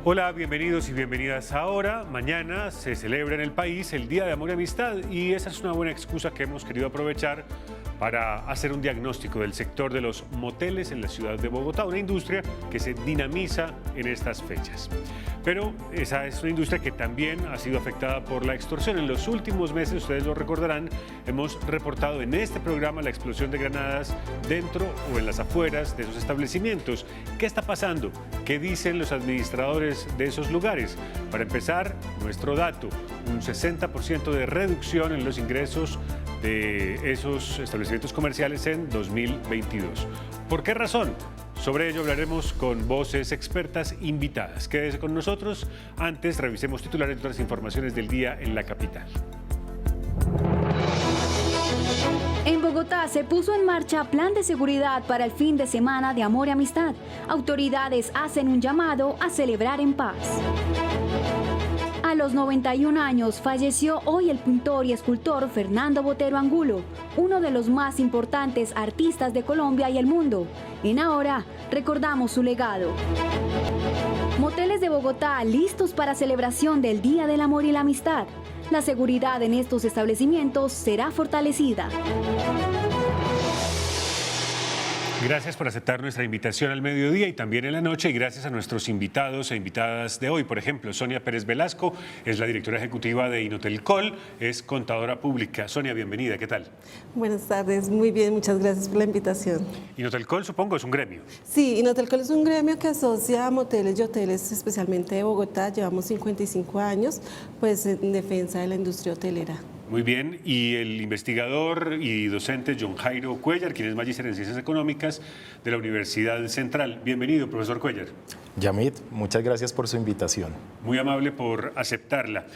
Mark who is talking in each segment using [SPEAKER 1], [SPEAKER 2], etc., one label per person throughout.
[SPEAKER 1] Hola, bienvenidos y bienvenidas. Ahora, mañana se celebra en el país el Día de Amor y Amistad y esa es una buena excusa que hemos querido aprovechar para hacer un diagnóstico del sector de los moteles en la ciudad de Bogotá, una industria que se dinamiza en estas fechas. Pero esa es una industria que también ha sido afectada por la extorsión. En los últimos meses, ustedes lo recordarán, hemos reportado en este programa la explosión de granadas dentro o en las afueras de esos establecimientos. ¿Qué está pasando? ¿Qué dicen los administradores de esos lugares? Para empezar, nuestro dato, un 60% de reducción en los ingresos de esos establecimientos comerciales en 2022. ¿Por qué razón? Sobre ello hablaremos con voces expertas invitadas. Quédese con nosotros. Antes, revisemos titulares y otras informaciones del día en la capital.
[SPEAKER 2] En Bogotá se puso en marcha plan de seguridad para el fin de semana de amor y amistad. Autoridades hacen un llamado a celebrar en paz. A los 91 años falleció hoy el pintor y escultor Fernando Botero Angulo, uno de los más importantes artistas de Colombia y el mundo. En Ahora recordamos su legado. Moteles de Bogotá listos para celebración del Día del Amor y la Amistad. La seguridad en estos establecimientos será fortalecida.
[SPEAKER 1] Gracias por aceptar nuestra invitación al mediodía y también en la noche, y gracias a nuestros invitados e invitadas de hoy. Por ejemplo, Sonia Pérez Velasco es la directora ejecutiva de Inotelcol, es contadora pública. Sonia, bienvenida, ¿qué tal?
[SPEAKER 3] Buenas tardes, muy bien, muchas gracias por la invitación.
[SPEAKER 1] Inotelcol, supongo, es un gremio.
[SPEAKER 3] Sí, Inotelcol es un gremio que asocia moteles y hoteles, especialmente de Bogotá. Llevamos 55 años pues, en defensa de la industria hotelera.
[SPEAKER 1] Muy bien, y el investigador y docente John Jairo Cuellar, quien es magíster en Ciencias Económicas de la Universidad Central. Bienvenido, profesor Cuellar.
[SPEAKER 4] Yamit, muchas gracias por su invitación.
[SPEAKER 1] Muy amable por aceptarla.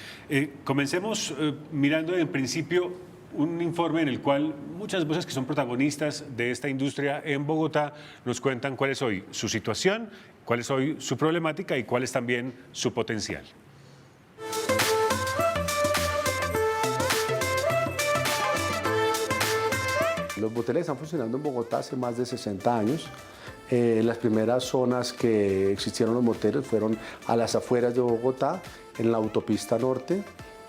[SPEAKER 1] Comencemos mirando en principio un informe en el cual muchas voces que son protagonistas de esta industria en Bogotá nos cuentan cuál es hoy su situación, cuál es hoy su problemática y cuál es también su potencial.
[SPEAKER 5] Los moteles están funcionando en Bogotá hace más de 60 años. Las primeras zonas que existieron los moteles fueron a las afueras de Bogotá, en la autopista norte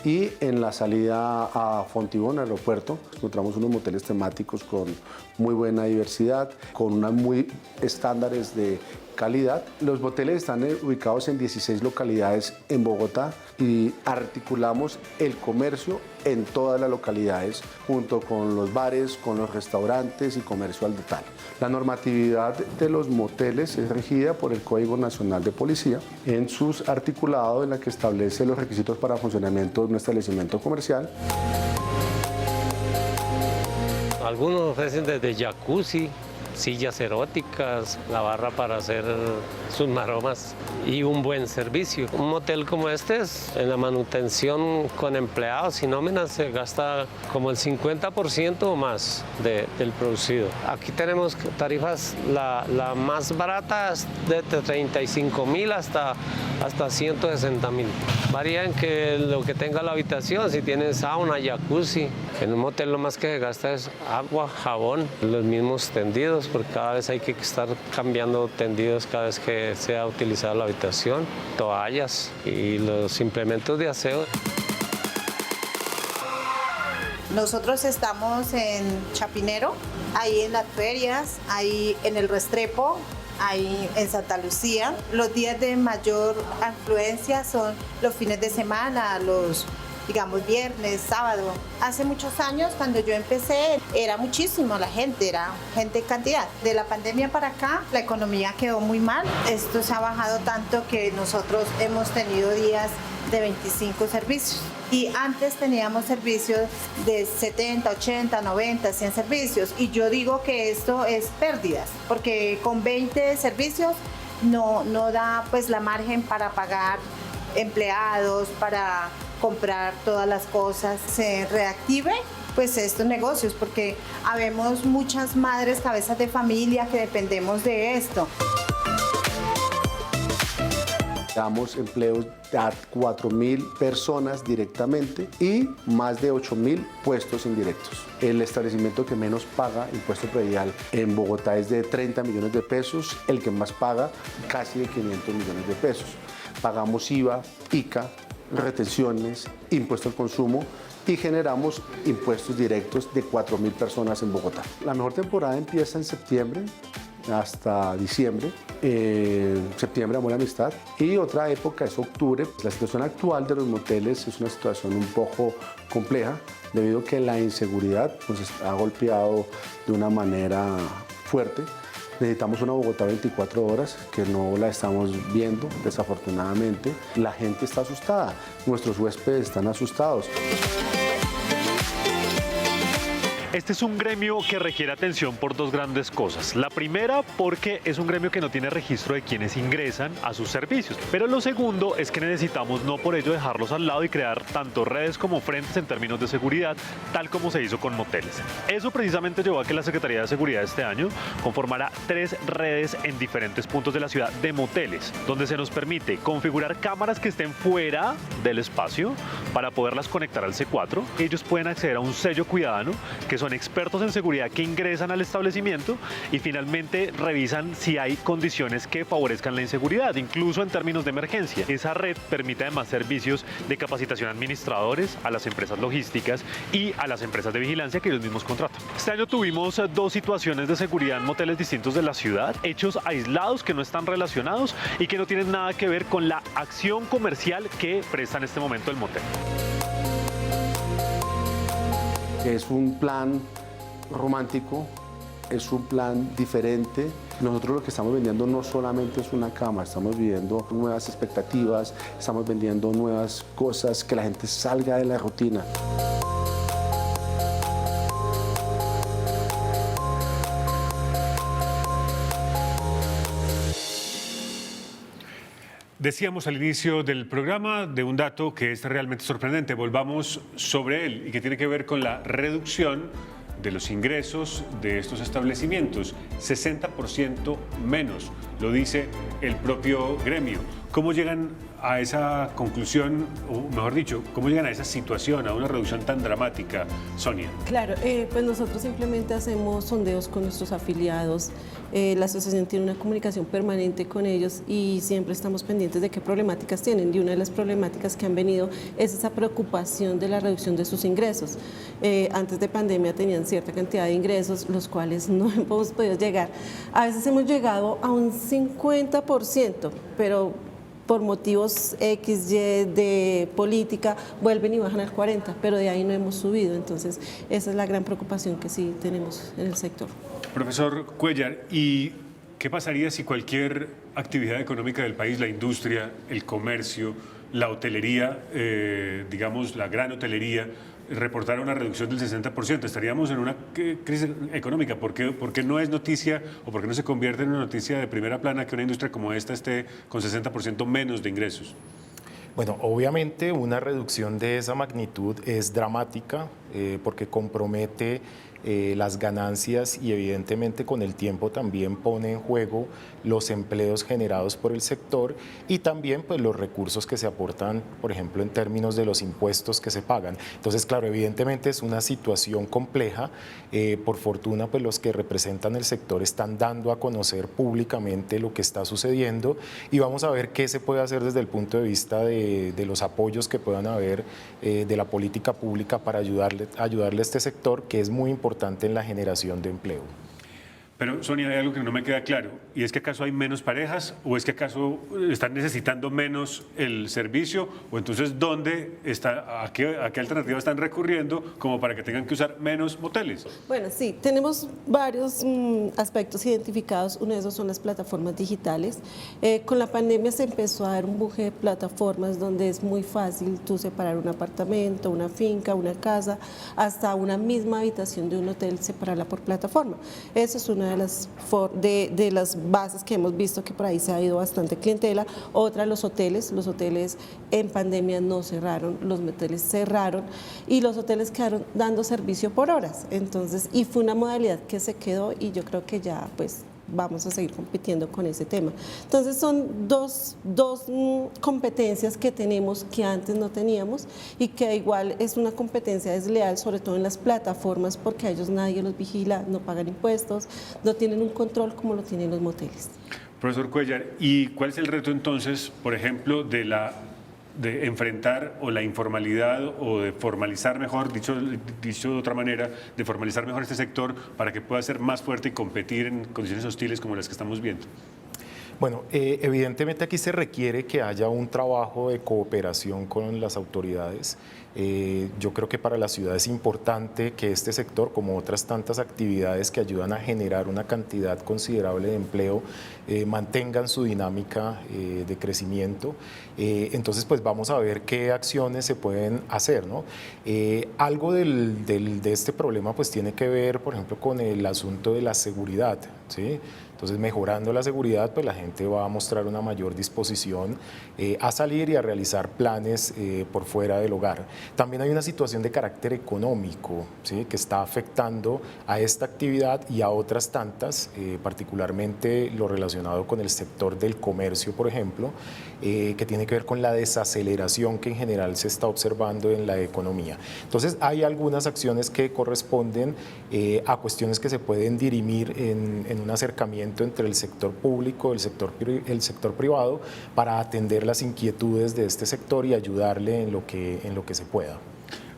[SPEAKER 5] y en la salida a Fontibón, aeropuerto. Encontramos unos moteles temáticos con muy buena diversidad, con unos muy estándares de calidad. Los moteles están ubicados en 16 localidades en Bogotá y articulamos el comercio en todas las localidades, junto con los bares, con los restaurantes y comercio al detalle. La normatividad de los moteles es regida por el Código Nacional de Policía en sus articulados, en la que establece los requisitos para funcionamiento de un establecimiento comercial.
[SPEAKER 6] Algunos ofrecen desde jacuzzi, sillas eróticas, la barra para hacer sus maromas y un buen servicio. Un motel como este, en la manutención con empleados y nóminas se gasta como el 50% o más del producido. Aquí tenemos tarifas, la más barata es de 35.000 hasta 160.000. Varía en que lo que tenga la habitación, si tiene sauna, jacuzzi. En un motel lo más que se gasta es agua, jabón, los mismos tendidos, porque cada vez hay que estar cambiando tendidos cada vez que sea utilizada la habitación, toallas y los implementos de aseo.
[SPEAKER 7] Nosotros estamos en Chapinero, ahí en las ferias, ahí en el Restrepo, ahí en Santa Lucía. Los días de mayor afluencia son los fines de semana, digamos viernes, sábado. Hace muchos años, cuando yo empecé, era muchísimo la gente, era gente en cantidad. De la pandemia para acá, la economía quedó muy mal. Esto se ha bajado tanto que nosotros hemos tenido días de 25 servicios. Y antes teníamos servicios de 70, 80, 90, 100 servicios. Y yo digo que esto es pérdidas, porque con 20 servicios no da pues la margen para pagar empleados, para comprar todas las cosas, se reactive pues estos negocios, porque habemos muchas madres, cabezas de familia que dependemos de esto.
[SPEAKER 5] Damos empleos a 4.000 personas directamente y más de 8.000 puestos indirectos. El establecimiento que menos paga impuesto predial en Bogotá es de 30 millones de pesos, el que más paga casi de 500 millones de pesos. pagamos IVA, ICA, retenciones, impuesto al consumo y generamos impuestos directos de 4.000 personas en Bogotá. La mejor temporada empieza en septiembre hasta diciembre, septiembre amor y amistad, y otra época es octubre. La situación actual de los moteles es una situación un poco compleja debido a que la inseguridad nos ha golpeado de una manera fuerte. Necesitamos una Bogotá 24 horas, que no la estamos viendo, desafortunadamente. La gente está asustada, nuestros huéspedes están asustados.
[SPEAKER 8] Este es un gremio que requiere atención por dos grandes cosas. La primera, porque es un gremio que no tiene registro de quienes ingresan a sus servicios. Pero lo segundo es que necesitamos no por ello dejarlos al lado y crear tanto redes como frentes en términos de seguridad, tal como se hizo con moteles. Eso precisamente llevó a que la Secretaría de Seguridad este año conformara 3 redes en diferentes puntos de la ciudad de moteles, donde se nos permite configurar cámaras que estén fuera del espacio para poderlas conectar al C4. Ellos pueden acceder a un sello ciudadano, que son expertos en seguridad que ingresan al establecimiento y finalmente revisan si hay condiciones que favorezcan la inseguridad, incluso en términos de emergencia. Esa red permite además servicios de capacitación a administradores, a las empresas logísticas y a las empresas de vigilancia que ellos mismos contratan. Este año tuvimos 2 situaciones de seguridad en moteles distintos de la ciudad, hechos aislados que no están relacionados y que no tienen nada que ver con la acción comercial que presta en este momento el motel.
[SPEAKER 5] Es un plan romántico, es un plan diferente. Nosotros lo que estamos vendiendo no solamente es una cama, estamos vendiendo nuevas expectativas, estamos vendiendo nuevas cosas, que la gente salga de la rutina.
[SPEAKER 1] Decíamos al inicio del programa de un dato que es realmente sorprendente. Volvamos sobre él y que tiene que ver con la reducción de los ingresos de estos establecimientos. 60% menos, lo dice el propio gremio. ¿Cómo llegan a esa conclusión, o mejor dicho, cómo llegan a esa situación, a una reducción tan dramática, Sonia?
[SPEAKER 3] Claro, pues nosotros simplemente hacemos sondeos con nuestros afiliados. La asociación tiene una comunicación permanente con ellos y siempre estamos pendientes de qué problemáticas tienen. Y una de las problemáticas que han venido es esa preocupación de la reducción de sus ingresos. Antes de pandemia tenían cierta cantidad de ingresos, los cuales no hemos podido llegar. A veces hemos llegado a un 50%, pero por motivos X, Y de política, vuelven y bajan al 40%, pero de ahí no hemos subido. Entonces, esa es la gran preocupación que sí tenemos en el sector.
[SPEAKER 1] Profesor Cuéllar, ¿y qué pasaría si cualquier actividad económica del país, la industria, el comercio, la hotelería, digamos la gran hotelería, reportara una reducción del 60%? Estaríamos en una crisis económica. ¿Por qué no es noticia o por qué no se convierte en una noticia de primera plana que una industria como esta esté con 60% menos de ingresos?
[SPEAKER 4] Bueno, obviamente una reducción de esa magnitud es dramática porque compromete las ganancias y evidentemente con el tiempo también pone en juego los empleos generados por el sector y también pues los recursos que se aportan, por ejemplo, en términos de los impuestos que se pagan. Entonces, claro, evidentemente es una situación compleja. Por fortuna, pues los que representan el sector están dando a conocer públicamente lo que está sucediendo y vamos a ver qué se puede hacer desde el punto de vista de los apoyos que puedan haber de la política pública para ayudarle a este sector, que es muy importante en la generación de empleo.
[SPEAKER 1] Pero, Sonia, hay algo que no me queda claro, y es que acaso hay menos parejas, o es que acaso están necesitando menos el servicio, o entonces ¿dónde está, a qué alternativa están recurriendo como para que tengan que usar menos moteles?
[SPEAKER 3] Bueno, sí, tenemos varios aspectos identificados. Uno de esos son las plataformas digitales. Con la pandemia se empezó a dar un buje de plataformas donde es muy fácil tú separar un apartamento, una finca, una casa, hasta una misma habitación de un hotel, separarla por plataforma. Esa es una de las bases que hemos visto que por ahí se ha ido bastante clientela. Otra, los hoteles en pandemia no cerraron, los moteles cerraron y los hoteles quedaron dando servicio por horas. Entonces, y fue una modalidad que se quedó y yo creo que ya pues vamos a seguir compitiendo con ese tema. Entonces son dos competencias que tenemos que antes no teníamos y que igual es una competencia desleal, sobre todo en las plataformas, porque a ellos nadie los vigila, no pagan impuestos, no tienen un control como lo tienen los moteles.
[SPEAKER 1] Profesor Cuellar, ¿y cuál es el reto entonces, por ejemplo, de enfrentar o la informalidad o de formalizar mejor, dicho de otra manera, de formalizar mejor este sector para que pueda ser más fuerte y competir en condiciones hostiles como las que estamos viendo?
[SPEAKER 4] Bueno, evidentemente aquí se requiere que haya un trabajo de cooperación con las autoridades. Yo creo que para la ciudad es importante que este sector, como otras tantas actividades que ayudan a generar una cantidad considerable de empleo, mantengan su dinámica de crecimiento. Entonces, pues vamos a ver qué acciones se pueden hacer, ¿no? Algo de este problema pues tiene que ver, por ejemplo, con el asunto de la seguridad, ¿sí? Entonces, mejorando la seguridad, pues la gente va a mostrar una mayor disposición a salir y a realizar planes por fuera del hogar. También hay una situación de carácter económico, ¿sí?, que está afectando a esta actividad y a otras tantas, particularmente lo relacionado con el sector del comercio, por ejemplo, que tiene que ver con la desaceleración que en general se está observando en la economía. Entonces, hay algunas acciones que corresponden a cuestiones que se pueden dirimir en un acercamiento entre el sector público, el sector privado, para atender las inquietudes de este sector y ayudarle en lo que se pueda.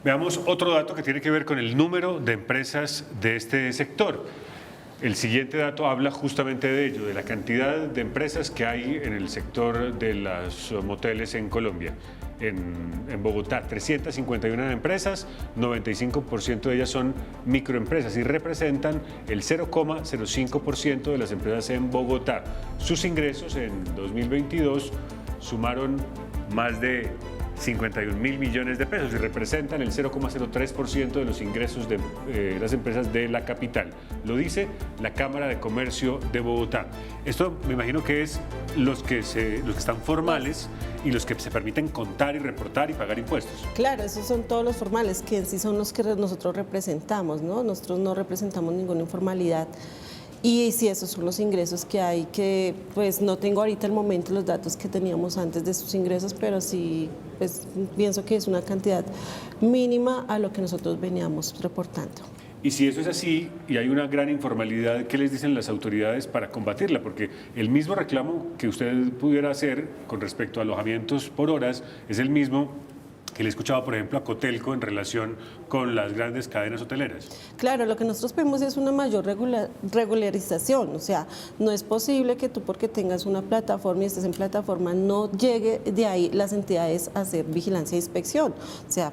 [SPEAKER 1] Veamos otro dato que tiene que ver con el número de empresas de este sector. El siguiente dato habla justamente de ello, de la cantidad de empresas que hay en el sector de los moteles en Colombia. En Bogotá, 351 empresas, 95% de ellas son microempresas y representan el 0,05% de las empresas en Bogotá. Sus ingresos en 2022 sumaron más de 51.000 millones de pesos y representan el 0,03% de los ingresos de las empresas de la capital. Lo dice la Cámara de Comercio de Bogotá. Esto me imagino que es los que están formales y los que se permiten contar y reportar y pagar impuestos.
[SPEAKER 3] Claro, esos son todos los formales, que en sí son los que nosotros representamos, ¿no? Nosotros no representamos ninguna informalidad. Y sí, esos son los ingresos que hay, que pues no tengo ahorita el momento los datos que teníamos antes de sus ingresos, pero sí pues, pienso que es una cantidad mínima a lo que nosotros veníamos reportando.
[SPEAKER 1] Y si eso es así y hay una gran informalidad, ¿qué les dicen las autoridades para combatirla? Porque el mismo reclamo que usted pudiera hacer con respecto a alojamientos por horas es el mismo que le escuchaba, por ejemplo, a Cotelco en relación con las grandes cadenas hoteleras.
[SPEAKER 3] Claro, lo que nosotros pedimos es una mayor regularización, o sea, no es posible que tú porque tengas una plataforma y estés en plataforma no llegue de ahí las entidades a hacer vigilancia e inspección. O sea,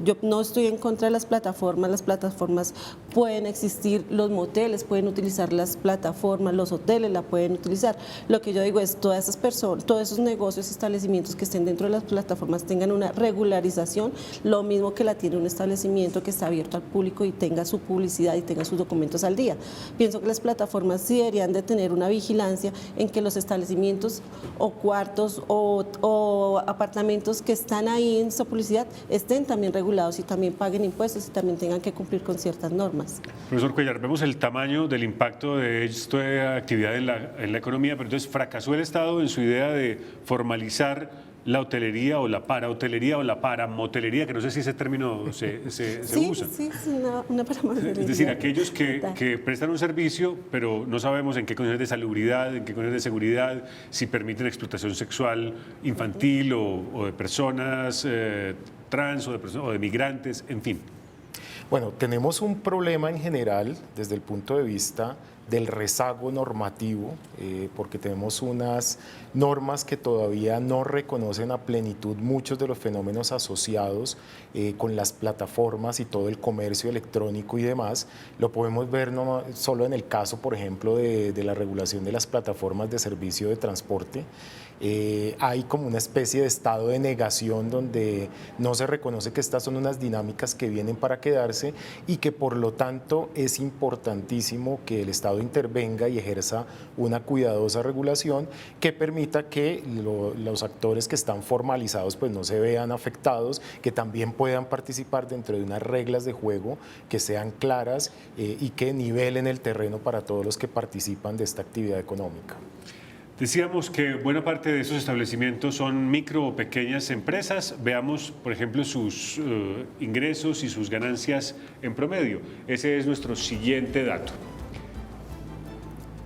[SPEAKER 3] yo no estoy en contra de las plataformas pueden existir, los moteles pueden utilizar las plataformas, los hoteles la pueden utilizar. Lo que yo digo es todas esas personas, todos esos negocios, establecimientos que estén dentro de las plataformas tengan una regularización, lo mismo que la tiene un establecimiento que está abierto al público y tenga su publicidad y tenga sus documentos al día. Pienso que las plataformas sí deberían de tener una vigilancia en que los establecimientos o cuartos o apartamentos que están ahí en esa publicidad estén también regulados y también paguen impuestos y también tengan que cumplir con ciertas normas.
[SPEAKER 1] Profesor Cuellar, vemos el tamaño del impacto de esta actividad en la economía, pero entonces fracasó el Estado en su idea de formalizar la hotelería o la parahotelería o la paramotelería, que no sé si ese término se usa.
[SPEAKER 3] Sí, una paramotelería.
[SPEAKER 1] Es decir, aquellos que prestan un servicio, pero no sabemos en qué condiciones de salubridad, en qué condiciones de seguridad, si permiten explotación sexual infantil o de personas trans o de migrantes, en fin.
[SPEAKER 4] Bueno, tenemos un problema en general desde el punto de vista del rezago normativo, porque tenemos unas normas que todavía no reconocen a plenitud muchos de los fenómenos asociados con las plataformas y todo el comercio electrónico y demás. Lo podemos ver no solo en el caso, por ejemplo, de la regulación de las plataformas de servicio de transporte. Hay como una especie de estado de negación donde no se reconoce que estas son unas dinámicas que vienen para quedarse y que por lo tanto es importantísimo que el Estado intervenga y ejerza una cuidadosa regulación que permita que los actores que están formalizados pues no se vean afectados, que también puedan participar dentro de unas reglas de juego que sean claras y que nivelen el terreno para todos los que participan de esta actividad económica.
[SPEAKER 1] Decíamos que buena parte de esos establecimientos son micro o pequeñas empresas. Veamos, por ejemplo, sus ingresos y sus ganancias en promedio. Ese es nuestro siguiente dato.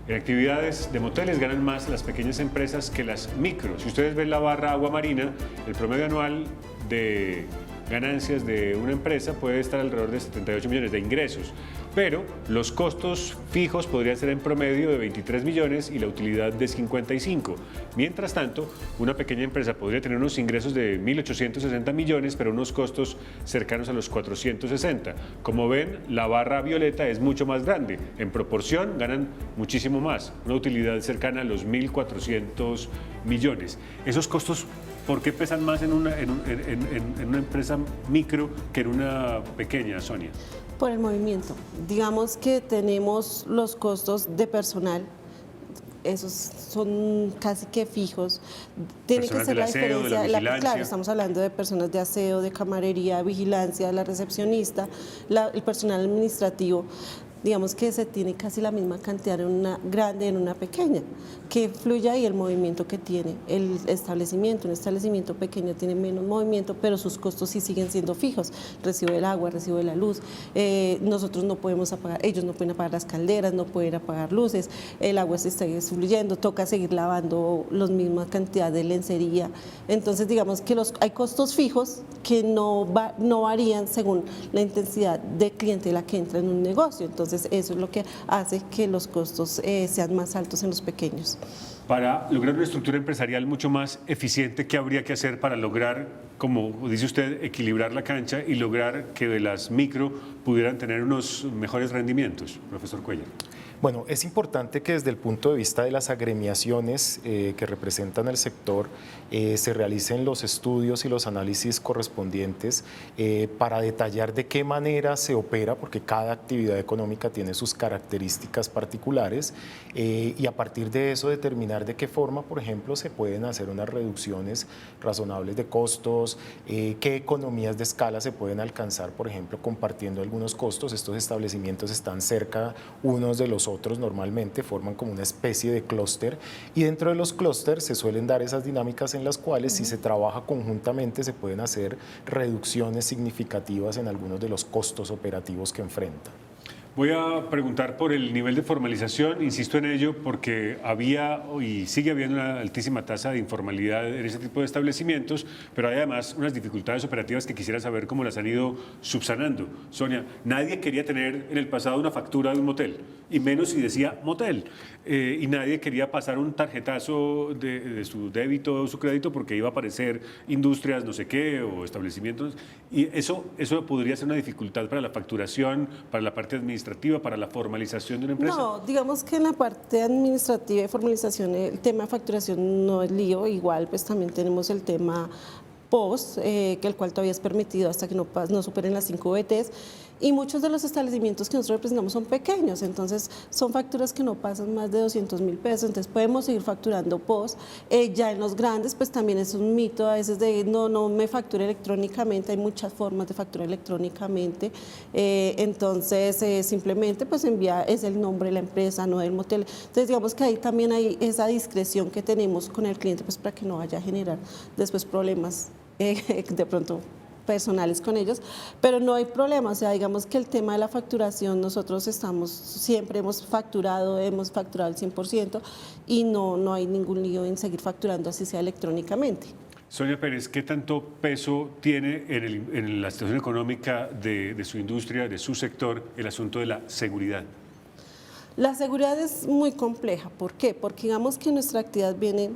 [SPEAKER 1] En actividades de moteles ganan más las pequeñas empresas que las micro. Si ustedes ven la barra Agua Marina, el promedio anual de ganancias de una empresa puede estar alrededor de 78 millones de ingresos, pero los costos fijos podrían ser en promedio de 23 millones y la utilidad de 55. Mientras tanto, una pequeña empresa podría tener unos ingresos de 1.860 millones, pero unos costos cercanos a los 460. Como ven, la barra violeta es mucho más grande. En proporción, ganan muchísimo más, una utilidad cercana a los 1.400 millones. Esos costos, ¿por qué pesan más en una empresa micro que en una pequeña, Sonia?
[SPEAKER 3] Por el movimiento. Digamos que tenemos los costos de personal, esos son casi que fijos. Tiene que ser la diferencia. Claro, estamos hablando de personas de aseo, de camarería, vigilancia, la recepcionista, el personal administrativo. Digamos que se tiene casi la misma cantidad en una grande y en una pequeña, que fluye ahí el movimiento que tiene el establecimiento. Un establecimiento pequeño tiene menos movimiento, pero sus costos sí siguen siendo fijos. Recibo del agua, recibo de la luz, nosotros no podemos apagar, ellos no pueden apagar las calderas, no pueden apagar luces, el agua se está fluyendo, toca seguir lavando la misma cantidad de lencería. Entonces digamos que hay costos fijos que no varían según la intensidad de clientela que entra en un negocio. Entonces eso es lo que hace que los costos sean más altos en los pequeños.
[SPEAKER 1] Para lograr una estructura empresarial mucho más eficiente, ¿qué habría que hacer para lograr, como dice usted, equilibrar la cancha y lograr que de las micro pudieran tener unos mejores rendimientos, profesor Cuellar?
[SPEAKER 4] Bueno, es importante que desde el punto de vista de las agremiaciones que representan el sector se realicen los estudios y los análisis correspondientes para detallar de qué manera se opera, porque cada actividad económica tiene sus características particulares y a partir de eso determinar de qué forma, por ejemplo, se pueden hacer unas reducciones razonables de costos, qué economías de escala se pueden alcanzar, por ejemplo, compartiendo algunos costos. Estos establecimientos están cerca unos de los otros, normalmente forman como una especie de clúster y dentro de los clústeres se suelen dar esas dinámicas en las cuales si se trabaja conjuntamente se pueden hacer reducciones significativas en algunos de los costos operativos que enfrentan.
[SPEAKER 1] Voy a preguntar por el nivel de formalización, insisto en ello porque había y sigue habiendo una altísima tasa de informalidad en ese tipo de establecimientos, pero hay además unas dificultades operativas que quisiera saber cómo las han ido subsanando. Sonia, nadie quería tener en el pasado una factura de un motel, y menos si decía motel, y nadie quería pasar un tarjetazo de su débito o su crédito porque iba a aparecer industrias no sé qué o establecimientos, y eso podría ser una dificultad para la facturación, para la parte administrativa, para la formalización de una empresa.
[SPEAKER 3] No, digamos que en la parte administrativa y formalización el tema de facturación no es lío, igual pues también tenemos el tema POS, que el cual todavía es permitido hasta que no superen las 5 VTs, y muchos de los establecimientos que nosotros representamos son pequeños, entonces son facturas que no pasan más de 200.000 pesos, entonces podemos seguir facturando POS. Ya en los grandes pues también es un mito a veces de no me factura electrónicamente, hay muchas formas de facturar electrónicamente, entonces simplemente pues es el nombre de la empresa, no del motel. Entonces digamos que ahí también hay esa discreción que tenemos con el cliente pues para que no vaya a generar después problemas de pronto personales con ellos, pero no hay problema, o sea, digamos que el tema de la facturación, nosotros siempre hemos facturado el 100% y no hay ningún lío en seguir facturando así sea electrónicamente.
[SPEAKER 1] Sonia Pérez, ¿qué tanto peso tiene en la situación económica de su industria, de su sector, el asunto de la seguridad?
[SPEAKER 3] La seguridad es muy compleja, ¿por qué? Porque digamos que nuestra actividad viene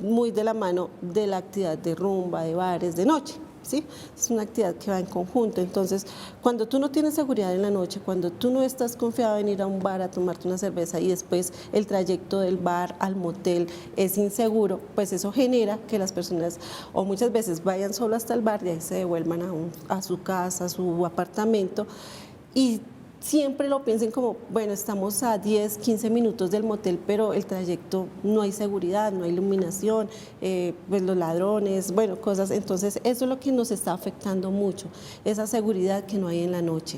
[SPEAKER 3] muy de la mano de la actividad de rumba, de bares, de noche. ¿Sí? Es una actividad que va en conjunto, entonces cuando tú no tienes seguridad en la noche, cuando tú no estás confiado en ir a un bar a tomarte una cerveza y después el trayecto del bar al motel es inseguro, pues eso genera que las personas o muchas veces vayan solo hasta el bar y ahí se devuelvan a su casa, a su apartamento y siempre lo piensen como, bueno, estamos a 10, 15 minutos del motel, pero el trayecto no hay seguridad, no hay iluminación, pues los ladrones, bueno, cosas. Entonces, eso es lo que nos está afectando mucho, esa seguridad que no hay en la noche.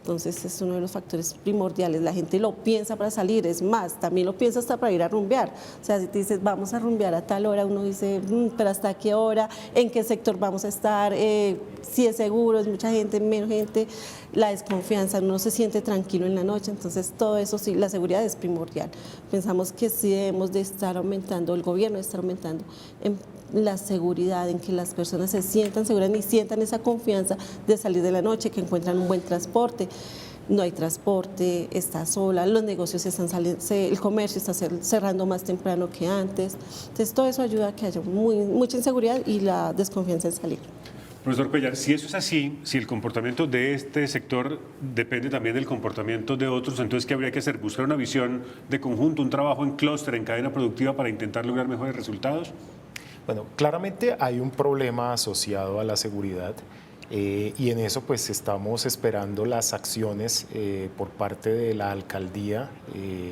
[SPEAKER 3] Entonces es uno de los factores primordiales. La gente lo piensa para salir, es más, también lo piensa hasta para ir a rumbear. O sea, si te dices, vamos a rumbear a tal hora, uno dice, pero ¿hasta qué hora? ¿En qué sector vamos a estar? Si es seguro, es mucha gente, menos gente. La desconfianza, uno se siente tranquilo en la noche. Entonces todo eso sí, la seguridad es primordial. Pensamos que sí debemos de estar aumentando, el gobierno debe estar aumentando en la seguridad, en que las personas se sientan seguras y sientan esa confianza de salir de la noche, que encuentran un buen transporte. No hay transporte, está sola, los negocios están saliendo, el comercio está cerrando más temprano que antes. Entonces todo eso ayuda a que haya mucha inseguridad y la desconfianza en salir.
[SPEAKER 1] Profesor Cuellar, si eso es así, si el comportamiento de este sector depende también del comportamiento de otros, entonces ¿qué habría que hacer? ¿Buscar una visión de conjunto, un trabajo en clúster, en cadena productiva para intentar lograr mejores resultados?
[SPEAKER 4] Bueno, claramente hay un problema asociado a la seguridad y en eso pues estamos esperando las acciones por parte de la alcaldía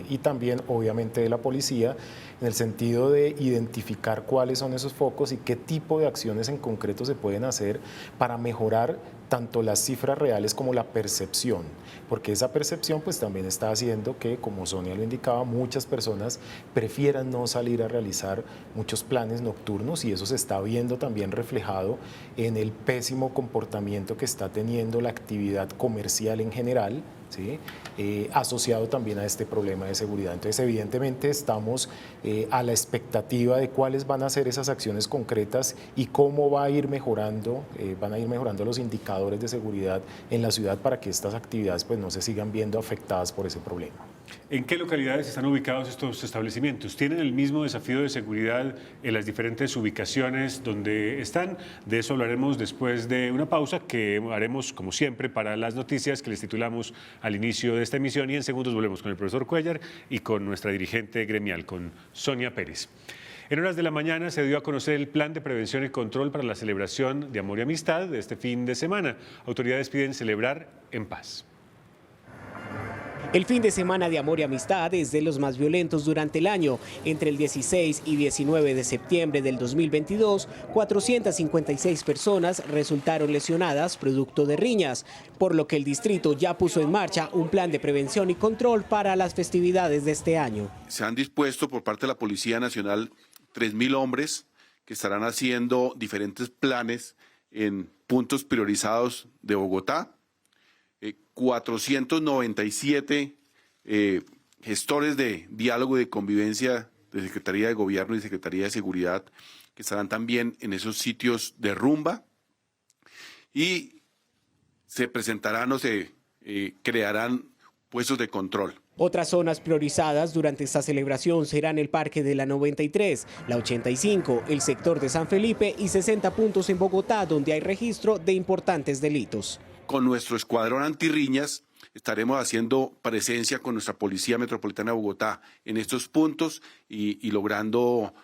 [SPEAKER 4] y también obviamente de la policía en el sentido de identificar cuáles son esos focos y qué tipo de acciones en concreto se pueden hacer para mejorar tanto las cifras reales como la percepción, porque esa percepción pues también está haciendo que, como Sonia lo indicaba, muchas personas prefieran no salir a realizar muchos planes nocturnos y eso se está viendo también reflejado en el pésimo comportamiento que está teniendo la actividad comercial en general, ¿sí? Asociado también a este problema de seguridad. Entonces, evidentemente, estamos a la expectativa de cuáles van a ser esas acciones concretas y cómo van a ir mejorando los indicadores de seguridad en la ciudad para que estas actividades pues, no se sigan viendo afectadas por ese problema.
[SPEAKER 1] ¿En qué localidades están ubicados estos establecimientos? ¿Tienen el mismo desafío de seguridad en las diferentes ubicaciones donde están? De eso hablaremos después de una pausa que haremos, como siempre, para las noticias que les titulamos al inicio de esta emisión y en segundos volvemos con el profesor Cuellar y con nuestra dirigente gremial, con Sonia Pérez. En horas de la mañana se dio a conocer el plan de prevención y control para la celebración de Amor y Amistad de este fin de semana. Autoridades piden celebrar en paz.
[SPEAKER 9] El fin de semana de Amor y Amistad es de los más violentos durante el año. Entre el 16 y 19 de septiembre del 2022, 456 personas resultaron lesionadas producto de riñas, por lo que el distrito ya puso en marcha un plan de prevención y control para las festividades de este año.
[SPEAKER 10] Se han dispuesto por parte de la Policía Nacional 3.000 hombres que estarán haciendo diferentes planes en puntos priorizados de Bogotá. 497 gestores de diálogo y de convivencia de Secretaría de Gobierno y Secretaría de Seguridad que estarán también en esos sitios de rumba y se presentarán o se crearán puestos de control.
[SPEAKER 9] Otras zonas priorizadas durante esta celebración serán el Parque de la 93, la 85, el sector de San Felipe y 60 puntos en Bogotá donde hay registro de importantes delitos.
[SPEAKER 10] Con nuestro escuadrón antirriñas estaremos haciendo presencia con nuestra Policía Metropolitana de Bogotá en estos puntos y logrando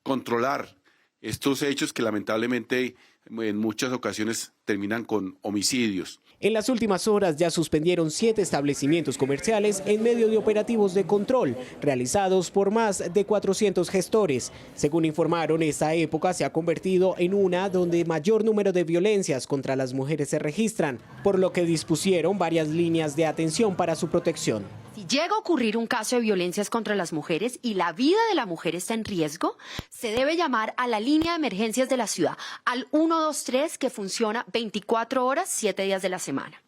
[SPEAKER 10] controlar estos hechos que lamentablemente en muchas ocasiones terminan con homicidios.
[SPEAKER 9] En las últimas horas ya suspendieron 7 establecimientos comerciales en medio de operativos de control realizados por más de 400 gestores. Según informaron, esta época se ha convertido en una donde mayor número de violencias contra las mujeres se registran, por lo que dispusieron varias líneas de atención para su protección.
[SPEAKER 11] Si llega a ocurrir un caso de violencias contra las mujeres y la vida de la mujer está en riesgo, se debe llamar a la línea de emergencias de la ciudad, al 123, que funciona 24 horas, 7 días de la semana.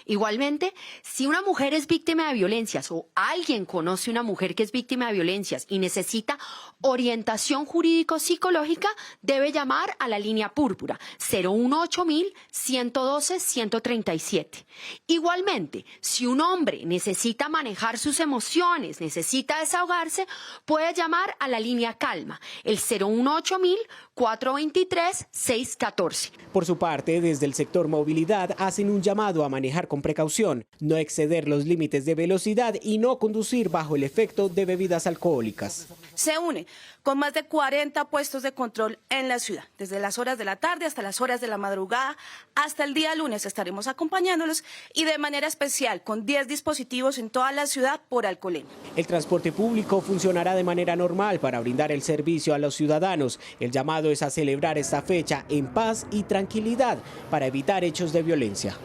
[SPEAKER 11] Igualmente, si una mujer es víctima de violencias o alguien conoce una mujer que es víctima de violencias y necesita orientación jurídico-psicológica, debe llamar a la línea púrpura 018-112-137. Igualmente, si un hombre necesita manejar sus emociones, necesita desahogarse, puede llamar a la línea calma, el 018-423-614.
[SPEAKER 9] Por su parte, desde el sector movilidad hacen un llamado a manejar con precaución, no exceder los límites de velocidad y no conducir bajo el efecto de bebidas alcohólicas.
[SPEAKER 12] Se une con más de 40 puestos de control en la ciudad. Desde las horas de la tarde hasta las horas de la madrugada, hasta el día lunes estaremos acompañándolos y de manera especial con 10 dispositivos en toda la ciudad por alcoholemia.
[SPEAKER 9] El transporte público funcionará de manera normal para brindar el servicio a los ciudadanos. El llamado es a celebrar esta fecha en paz y tranquilidad para evitar hechos de violencia.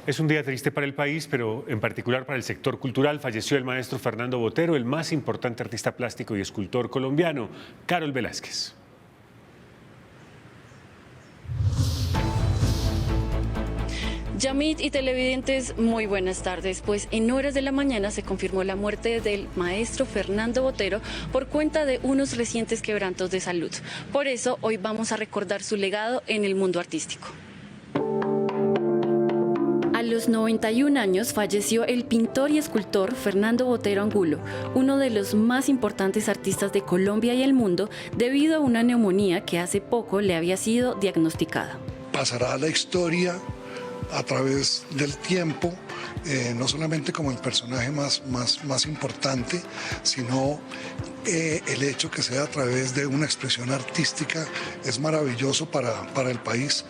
[SPEAKER 1] Es un día triste para el país, pero en particular para el sector cultural. Falleció el maestro Fernando Botero, el más importante artista plástico y escultor colombiano. Carol Velázquez.
[SPEAKER 13] Yamit y televidentes, muy buenas tardes. Pues en horas de la mañana se confirmó la muerte del maestro Fernando Botero por cuenta de unos recientes quebrantos de salud. Por eso hoy vamos a recordar su legado en el mundo artístico. A los 91 años falleció el pintor y escultor Fernando Botero Angulo, uno de los más importantes artistas de Colombia y el mundo, debido a una neumonía que hace poco le había sido diagnosticada.
[SPEAKER 14] Pasará a la historia a través del tiempo, no solamente como el personaje más importante, sino el hecho que sea a través de una expresión artística es maravilloso para el país.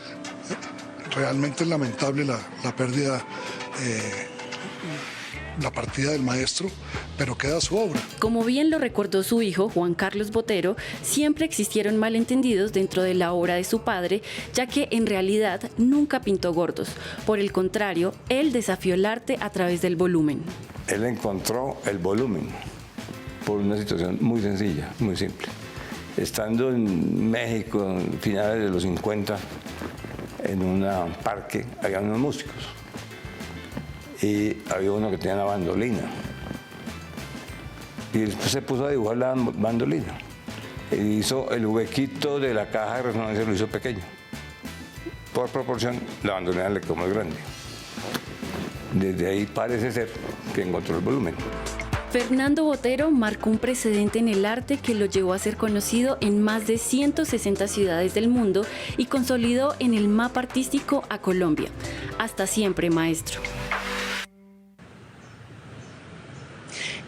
[SPEAKER 14] Realmente es lamentable la pérdida, la partida del maestro, pero queda su obra.
[SPEAKER 13] Como bien lo recordó su hijo, Juan Carlos Botero, siempre existieron malentendidos dentro de la obra de su padre, ya que en realidad nunca pintó gordos. Por el contrario, él desafió el arte a través del volumen.
[SPEAKER 15] Él encontró el volumen por una situación muy sencilla, muy simple. Estando en México, en finales de los 50, en un parque, había unos músicos. Y había uno que tenía una bandolina. Y después se puso a dibujar la bandolina. Y hizo el huequito de la caja de resonancia, lo hizo pequeño. Por proporción, la bandolina le quedó más grande. Desde ahí parece ser que encontró el volumen.
[SPEAKER 13] Fernando Botero marcó un precedente en el arte que lo llevó a ser conocido en más de 160 ciudades del mundo y consolidó en el mapa artístico a Colombia. Hasta siempre, maestro.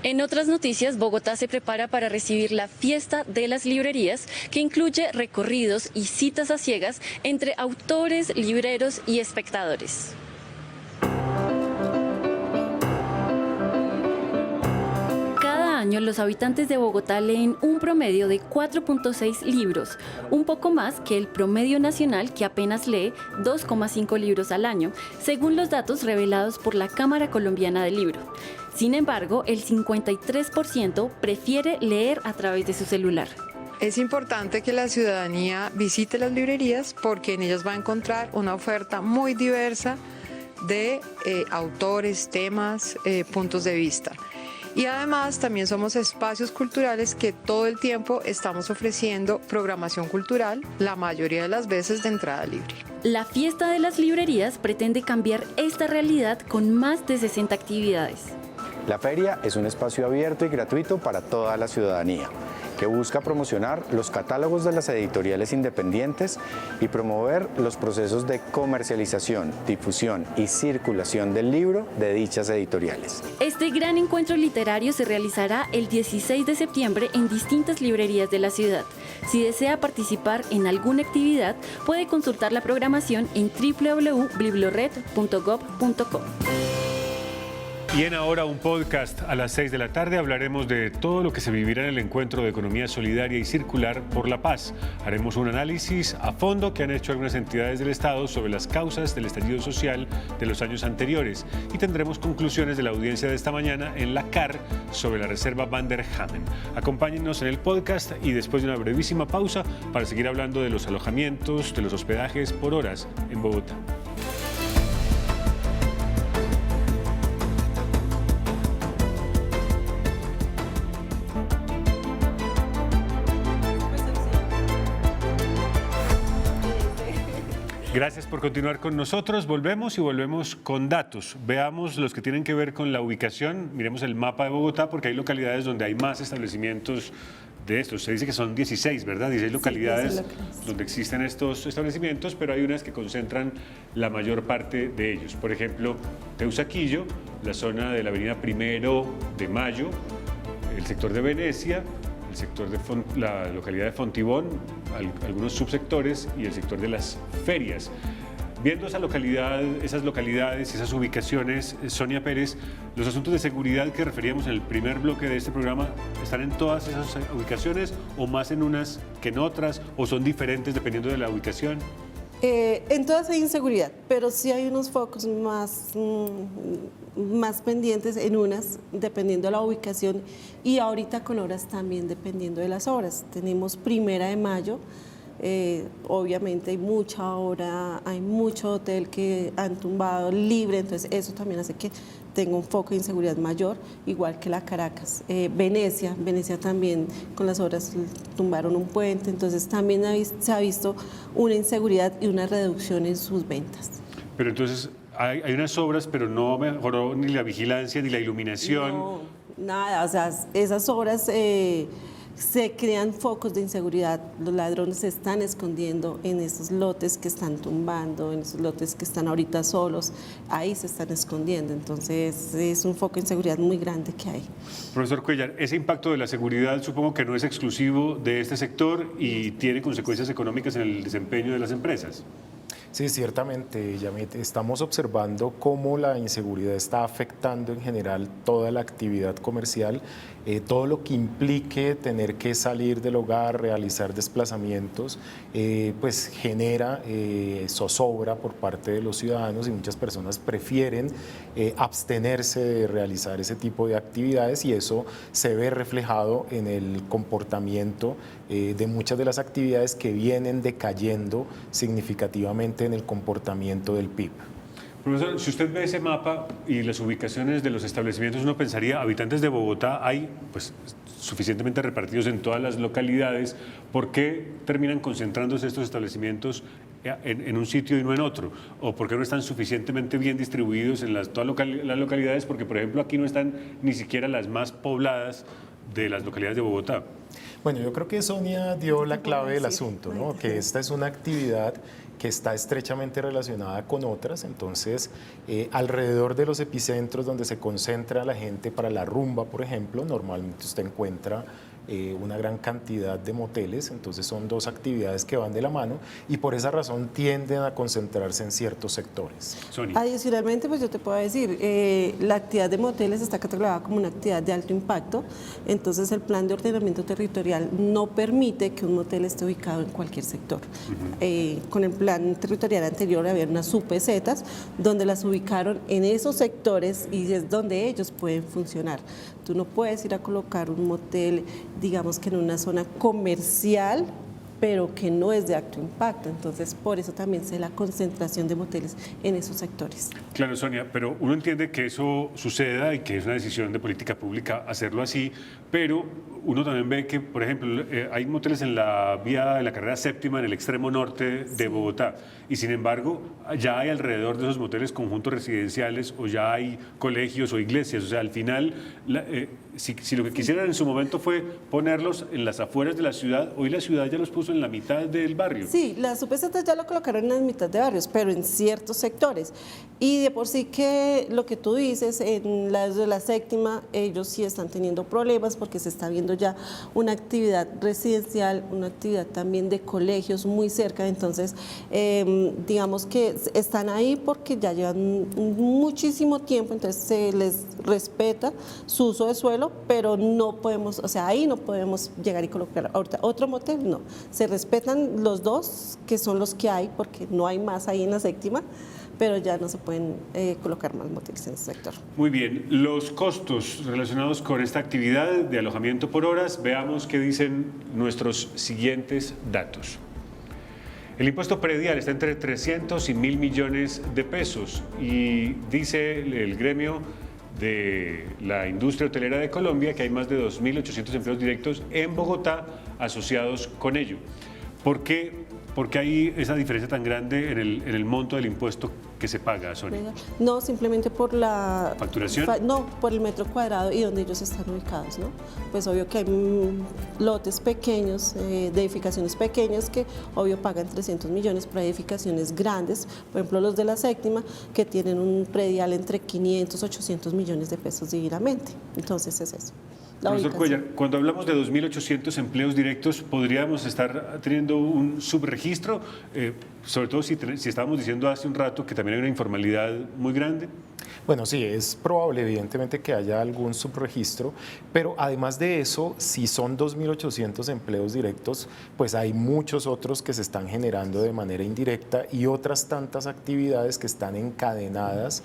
[SPEAKER 13] En otras noticias, Bogotá se prepara para recibir la Fiesta de las Librerías, que incluye recorridos y citas a ciegas entre autores, libreros y espectadores. Cada año, los habitantes de Bogotá leen un promedio de 4.6 libros, un poco más que el promedio nacional, que apenas lee 2,5 libros al año, según los datos revelados por la Cámara Colombiana del Libro. Sin embargo, el 53% prefiere leer a través de su celular.
[SPEAKER 16] Es importante que la ciudadanía visite las librerías porque en ellas va a encontrar una oferta muy diversa de autores, temas, puntos de vista. Y además también somos espacios culturales que todo el tiempo estamos ofreciendo programación cultural, la mayoría de las veces de entrada libre.
[SPEAKER 13] La Fiesta de las Librerías pretende cambiar esta realidad con más de 60 actividades.
[SPEAKER 17] La feria es un espacio abierto y gratuito para toda la ciudadanía, que busca promocionar los catálogos de las editoriales independientes y promover los procesos de comercialización, difusión y circulación del libro de dichas editoriales.
[SPEAKER 13] Este gran encuentro literario se realizará el 16 de septiembre en distintas librerías de la ciudad. Si desea participar en alguna actividad, puede consultar la programación en www.bibliored.gov.co.
[SPEAKER 1] Y en Ahora un podcast a las 6 de la tarde hablaremos de todo lo que se vivirá en el encuentro de economía solidaria y circular por la paz. Haremos un análisis a fondo que han hecho algunas entidades del Estado sobre las causas del estallido social de los años anteriores y tendremos conclusiones de la audiencia de esta mañana en la CAR sobre la reserva Van der Hamen. Acompáñenos en el podcast y después de una brevísima pausa para seguir hablando de los alojamientos, de los hospedajes por horas en Bogotá. Gracias por continuar con nosotros. Volvemos con datos. Veamos los que tienen que ver con la ubicación. Miremos el mapa de Bogotá porque hay localidades donde hay más establecimientos de estos. Se dice que son 16, ¿verdad? 16 localidades donde existen estos establecimientos, pero hay unas que concentran la mayor parte de ellos. Por ejemplo, Teusaquillo, la zona de la avenida 1 de Mayo, el sector de Venecia, el sector de la localidad de Fontibón, algunos subsectores y el sector de las ferias. Viendo esas localidades, esas ubicaciones, Sonia Pérez, los asuntos de seguridad que referíamos en el primer bloque de este programa, ¿están en todas esas ubicaciones o más en unas que en otras o son diferentes dependiendo de la ubicación?
[SPEAKER 3] En todas hay inseguridad, pero sí hay unos focos más pendientes en unas, dependiendo de la ubicación, y ahorita con horas también dependiendo de las horas. Tenemos 1 de mayo, obviamente hay mucha hora, hay mucho hotel que han tumbado libre, entonces eso también hace que tenga un foco de inseguridad mayor, igual que la Caracas. Venecia también con las horas tumbaron un puente, entonces también se ha visto una inseguridad y una reducción en sus ventas.
[SPEAKER 1] Pero entonces hay unas obras, pero no mejoró ni la vigilancia ni la iluminación.
[SPEAKER 3] No, nada, o sea, esas obras se crean focos de inseguridad, los ladrones se están escondiendo en esos lotes que están tumbando, en esos lotes que están ahorita solos, ahí se están escondiendo, entonces es un foco de inseguridad muy grande que hay.
[SPEAKER 1] Profesor Cuellar, ese impacto de la seguridad supongo que no es exclusivo de este sector y tiene consecuencias económicas en el desempeño de las empresas.
[SPEAKER 4] Sí, ciertamente, Yamit. Estamos observando cómo la inseguridad está afectando en general toda la actividad comercial, todo lo que implique tener que salir del hogar, realizar desplazamientos, pues genera zozobra por parte de los ciudadanos y muchas personas prefieren abstenerse de realizar ese tipo de actividades y eso se ve reflejado en el comportamiento de muchas de las actividades que vienen decayendo significativamente en el comportamiento del PIB.
[SPEAKER 1] Profesor, si usted ve ese mapa y las ubicaciones de los establecimientos, uno pensaría, habitantes de Bogotá hay pues suficientemente repartidos en todas las localidades, ¿por qué terminan concentrándose estos establecimientos en un sitio y no en otro? ¿O por qué no están suficientemente bien distribuidos en todas las localidades? Porque, por ejemplo, aquí no están ni siquiera las más pobladas de las localidades de Bogotá.
[SPEAKER 4] Bueno, yo creo que Sonia dio la clave del asunto, ¿no? Que esta es una actividad que está estrechamente relacionada con otras, entonces alrededor de los epicentros donde se concentra la gente para la rumba, por ejemplo, normalmente usted encuentra una gran cantidad de moteles, entonces son dos actividades que van de la mano y por esa razón tienden a concentrarse en ciertos sectores.
[SPEAKER 1] Sonia.
[SPEAKER 3] Adicionalmente, pues yo te puedo decir, la actividad de moteles está catalogada como una actividad de alto impacto, entonces el plan de ordenamiento territorial no permite que un motel esté ubicado en cualquier sector. Con el plan territorial anterior había unas UPZs donde las ubicaron en esos sectores y es donde ellos pueden funcionar. Tú no puedes ir a colocar un motel, digamos que en una zona comercial, pero que no es de alto impacto. Entonces, por eso también se da la concentración de moteles en esos sectores.
[SPEAKER 1] Claro, Sonia, pero uno entiende que eso suceda y que es una decisión de política pública hacerlo así, pero uno también ve que, por ejemplo, hay moteles en la vía de la carrera séptima en el extremo norte de Bogotá y sin embargo ya hay alrededor de esos moteles conjuntos residenciales o ya hay colegios o iglesias. O sea, al final, si lo que quisieran en su momento fue ponerlos en las afueras de la ciudad, hoy la ciudad ya los puso en la mitad del barrio.
[SPEAKER 3] Sí, las UPZ ya lo colocaron en la mitad de barrios, pero en ciertos sectores. Y de por sí que lo que tú dices, en la de la séptima, ellos sí están teniendo problemas porque se está viendo ya una actividad residencial, una actividad también de colegios muy cerca, entonces digamos que están ahí porque ya llevan muchísimo tiempo, entonces se les respeta su uso de suelo, pero no podemos, o sea, ahí no podemos llegar y colocar ahorita otro motel, no. Se respetan los dos, que son los que hay, porque no hay más ahí en la séptima, pero ya no se pueden colocar más moteles en ese sector.
[SPEAKER 1] Muy bien, los costos relacionados con esta actividad de alojamiento por horas, veamos qué dicen nuestros siguientes datos. El impuesto predial está entre 300 y 1.000 millones de pesos y dice el gremio de la industria hotelera de Colombia que hay más de 2.800 empleos directos en Bogotá asociados con ello. ¿Por qué hay esa diferencia tan grande en el monto del impuesto que se paga, Sonia?
[SPEAKER 3] No, simplemente por la...
[SPEAKER 1] ¿Facturación?
[SPEAKER 3] No, por el metro cuadrado y donde ellos están ubicados, ¿no? Pues obvio que hay lotes pequeños, de edificaciones pequeñas que obvio pagan 300 millones, pero hay edificaciones grandes, por ejemplo los de la séptima, que tienen un predial entre 500, 800 millones de pesos divinamente. Entonces es eso.
[SPEAKER 1] Profesor Cuellar, cuando hablamos de 2.800 empleos directos, ¿podríamos estar teniendo un subregistro? Sobre todo si estábamos diciendo hace un rato que también hay una informalidad muy grande.
[SPEAKER 4] Bueno, sí, es probable evidentemente que haya algún subregistro, pero además de eso, si son 2.800 empleos directos, pues hay muchos otros que se están generando de manera indirecta y otras tantas actividades que están encadenadas,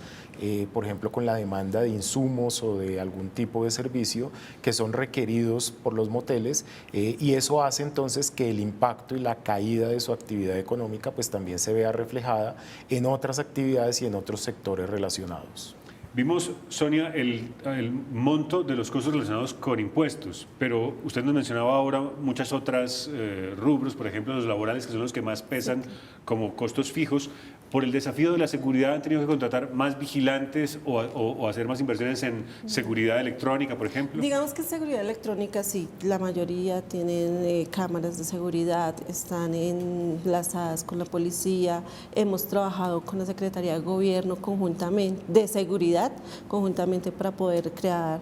[SPEAKER 4] por ejemplo, con la demanda de insumos o de algún tipo de servicio que son requeridos por los moteles, y eso hace entonces que el impacto y la caída de su actividad económica pues también se vea reflejada en otras actividades y en otros sectores relacionados.
[SPEAKER 1] Vimos, Sonia, el monto de los costos relacionados con impuestos, pero usted nos mencionaba ahora muchas otras rubros, por ejemplo, los laborales, que son los que más pesan como costos fijos. Por el desafío de la seguridad, ¿han tenido que contratar más vigilantes o hacer más inversiones en seguridad electrónica, por ejemplo?
[SPEAKER 3] Digamos que seguridad electrónica sí, la mayoría tienen cámaras de seguridad, están enlazadas con la policía. Hemos trabajado con la Secretaría de Gobierno conjuntamente, de seguridad, conjuntamente para poder crear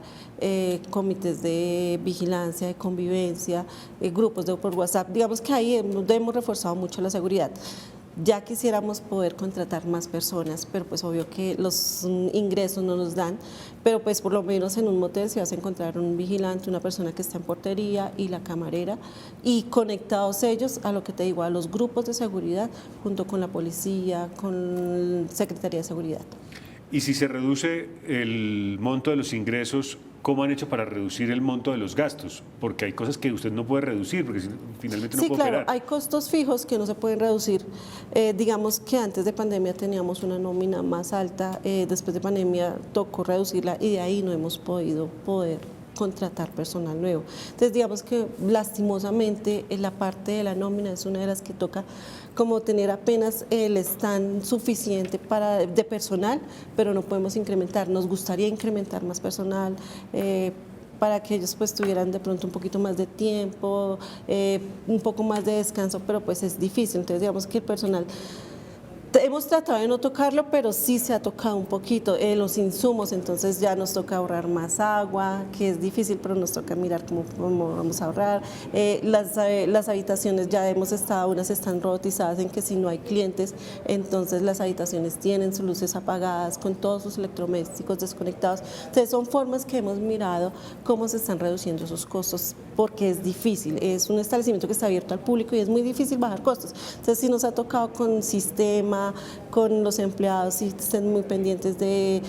[SPEAKER 3] comités de vigilancia, de convivencia, grupos por WhatsApp. Digamos que ahí hemos reforzado mucho la seguridad. Ya quisiéramos poder contratar más personas, pero pues obvio que los ingresos no nos dan, pero pues por lo menos en un motel si vas a encontrar un vigilante, una persona que está en portería y la camarera, y conectados ellos a lo que te digo, a los grupos de seguridad junto con la policía, con Secretaría de Seguridad.
[SPEAKER 1] Y si se reduce el monto de los ingresos, ¿cómo han hecho para reducir el monto de los gastos? Porque hay cosas que usted no puede reducir, porque finalmente no
[SPEAKER 3] sí,
[SPEAKER 1] puede
[SPEAKER 3] claro,
[SPEAKER 1] operar.
[SPEAKER 3] hay costos fijos que no se pueden reducir. Digamos que antes de pandemia teníamos una nómina más alta, después de pandemia tocó reducirla y de ahí no hemos poder contratar personal nuevo. Entonces, digamos que lastimosamente la parte de la nómina es una de las que toca como tener apenas el stand suficiente de personal, pero no podemos incrementar. Nos gustaría incrementar más personal para que ellos pues tuvieran de pronto un poquito más de tiempo, un poco más de descanso, pero pues es difícil. Entonces, digamos que el personal hemos tratado de no tocarlo, pero sí se ha tocado un poquito los insumos, entonces ya nos toca ahorrar más agua, que es difícil, pero nos toca mirar cómo vamos a ahorrar. Las habitaciones ya hemos estado, unas están robotizadas en que si no hay clientes, entonces las habitaciones tienen sus luces apagadas, con todos sus electrodomésticos desconectados. Entonces son formas que hemos mirado cómo se están reduciendo esos costos, porque es difícil, es un establecimiento que está abierto al público y es muy difícil bajar costos. Entonces sí nos ha tocado con sistema, con los empleados y estén muy pendientes de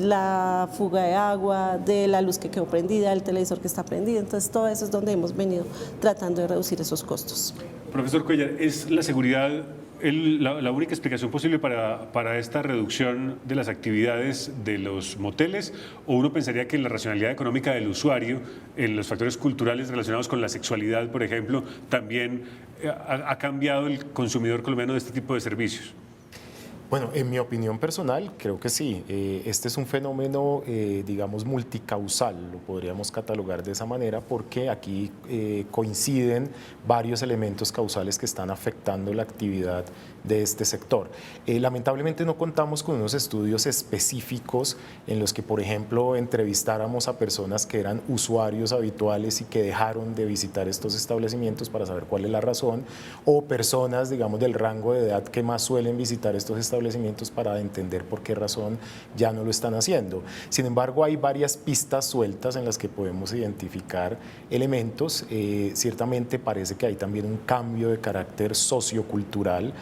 [SPEAKER 3] la fuga de agua, de la luz que quedó prendida, del televisor que está prendido. Entonces todo eso es donde hemos venido tratando de reducir esos costos.
[SPEAKER 1] Profesor Cuellar, ¿es la seguridad la única explicación posible para esta reducción de las actividades de los moteles? ¿O uno pensaría que la racionalidad económica del usuario, en los factores culturales relacionados con la sexualidad, por ejemplo, también ha cambiado el consumidor colombiano de este tipo de servicios?
[SPEAKER 4] Bueno, en mi opinión personal, creo que sí. Este es un fenómeno, digamos, multicausal, lo podríamos catalogar de esa manera, porque aquí coinciden varios elementos causales que están afectando la actividad de este sector. Lamentablemente no contamos con unos estudios específicos en los que, por ejemplo, entrevistáramos a personas que eran usuarios habituales y que dejaron de visitar estos establecimientos para saber cuál es la razón, o personas, digamos, del rango de edad que más suelen visitar estos establecimientos para entender por qué razón ya no lo están haciendo. Sin embargo, hay varias pistas sueltas en las que podemos identificar elementos. Ciertamente parece que hay también un cambio de carácter sociocultural,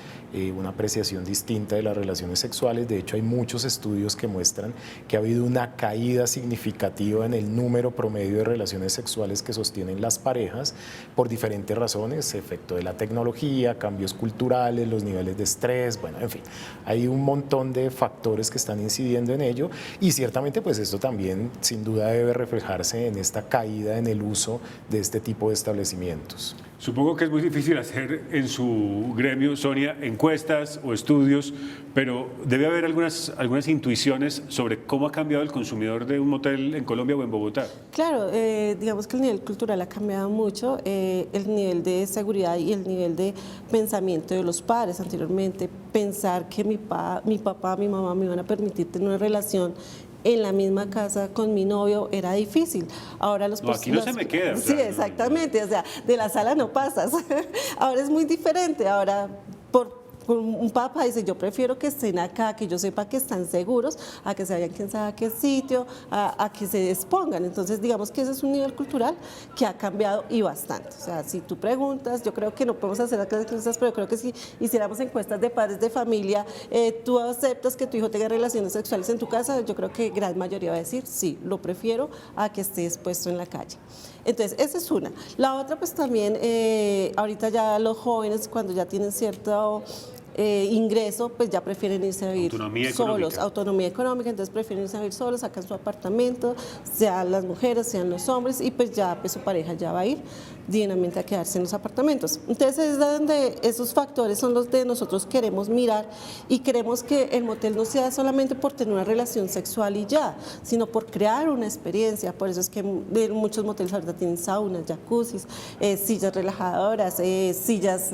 [SPEAKER 4] una apreciación distinta de las relaciones sexuales. De hecho, hay muchos estudios que muestran que ha habido una caída significativa en el número promedio de relaciones sexuales que sostienen las parejas por diferentes razones, efecto de la tecnología, cambios culturales, los niveles de estrés, bueno, en fin, hay un montón de factores que están incidiendo en ello y ciertamente pues esto también sin duda debe reflejarse en esta caída en el uso de este tipo de establecimientos.
[SPEAKER 1] Supongo que es muy difícil hacer en su gremio, Sonia, encuestas o estudios, pero debe haber algunas intuiciones sobre cómo ha cambiado el consumidor de un motel en Colombia o en Bogotá.
[SPEAKER 3] Claro, digamos que el nivel cultural ha cambiado mucho, el nivel de seguridad y el nivel de pensamiento de los padres. Anteriormente, pensar que mi papá, mi mamá me iban a permitir tener una relación en la misma casa con mi novio era difícil. Ahora
[SPEAKER 1] aquí no se me queda.
[SPEAKER 3] Sí, exactamente, o sea, de la sala no pasas. Ahora es muy diferente. Ahora, un papá dice, yo prefiero que estén acá, que yo sepa que están seguros, a que se vayan quién sabe a qué sitio, a que se expongan. Entonces, digamos que ese es un nivel cultural que ha cambiado y bastante. O sea, si tú preguntas, yo creo que no podemos hacer las encuestas, pero creo que si hiciéramos encuestas de padres de familia, ¿tú aceptas que tu hijo tenga relaciones sexuales en tu casa? Yo creo que gran mayoría va a decir, sí, lo prefiero a que esté expuesto en la calle. Entonces, esa es una. La otra, pues también, ahorita ya los jóvenes, cuando ya tienen cierto ingreso, pues ya prefieren irse a vivir solos, autonomía económica, entonces prefieren irse a vivir solos, sacan su apartamento, sean las mujeres, sean los hombres, y pues ya pues su pareja ya va a ir dignamente a quedarse en los apartamentos. Entonces es donde esos factores son los de nosotros queremos mirar y queremos que el motel no sea solamente por tener una relación sexual y ya, sino por crear una experiencia. Por eso es que muchos moteles ahorita tienen saunas, jacuzzis, sillas relajadoras, sillas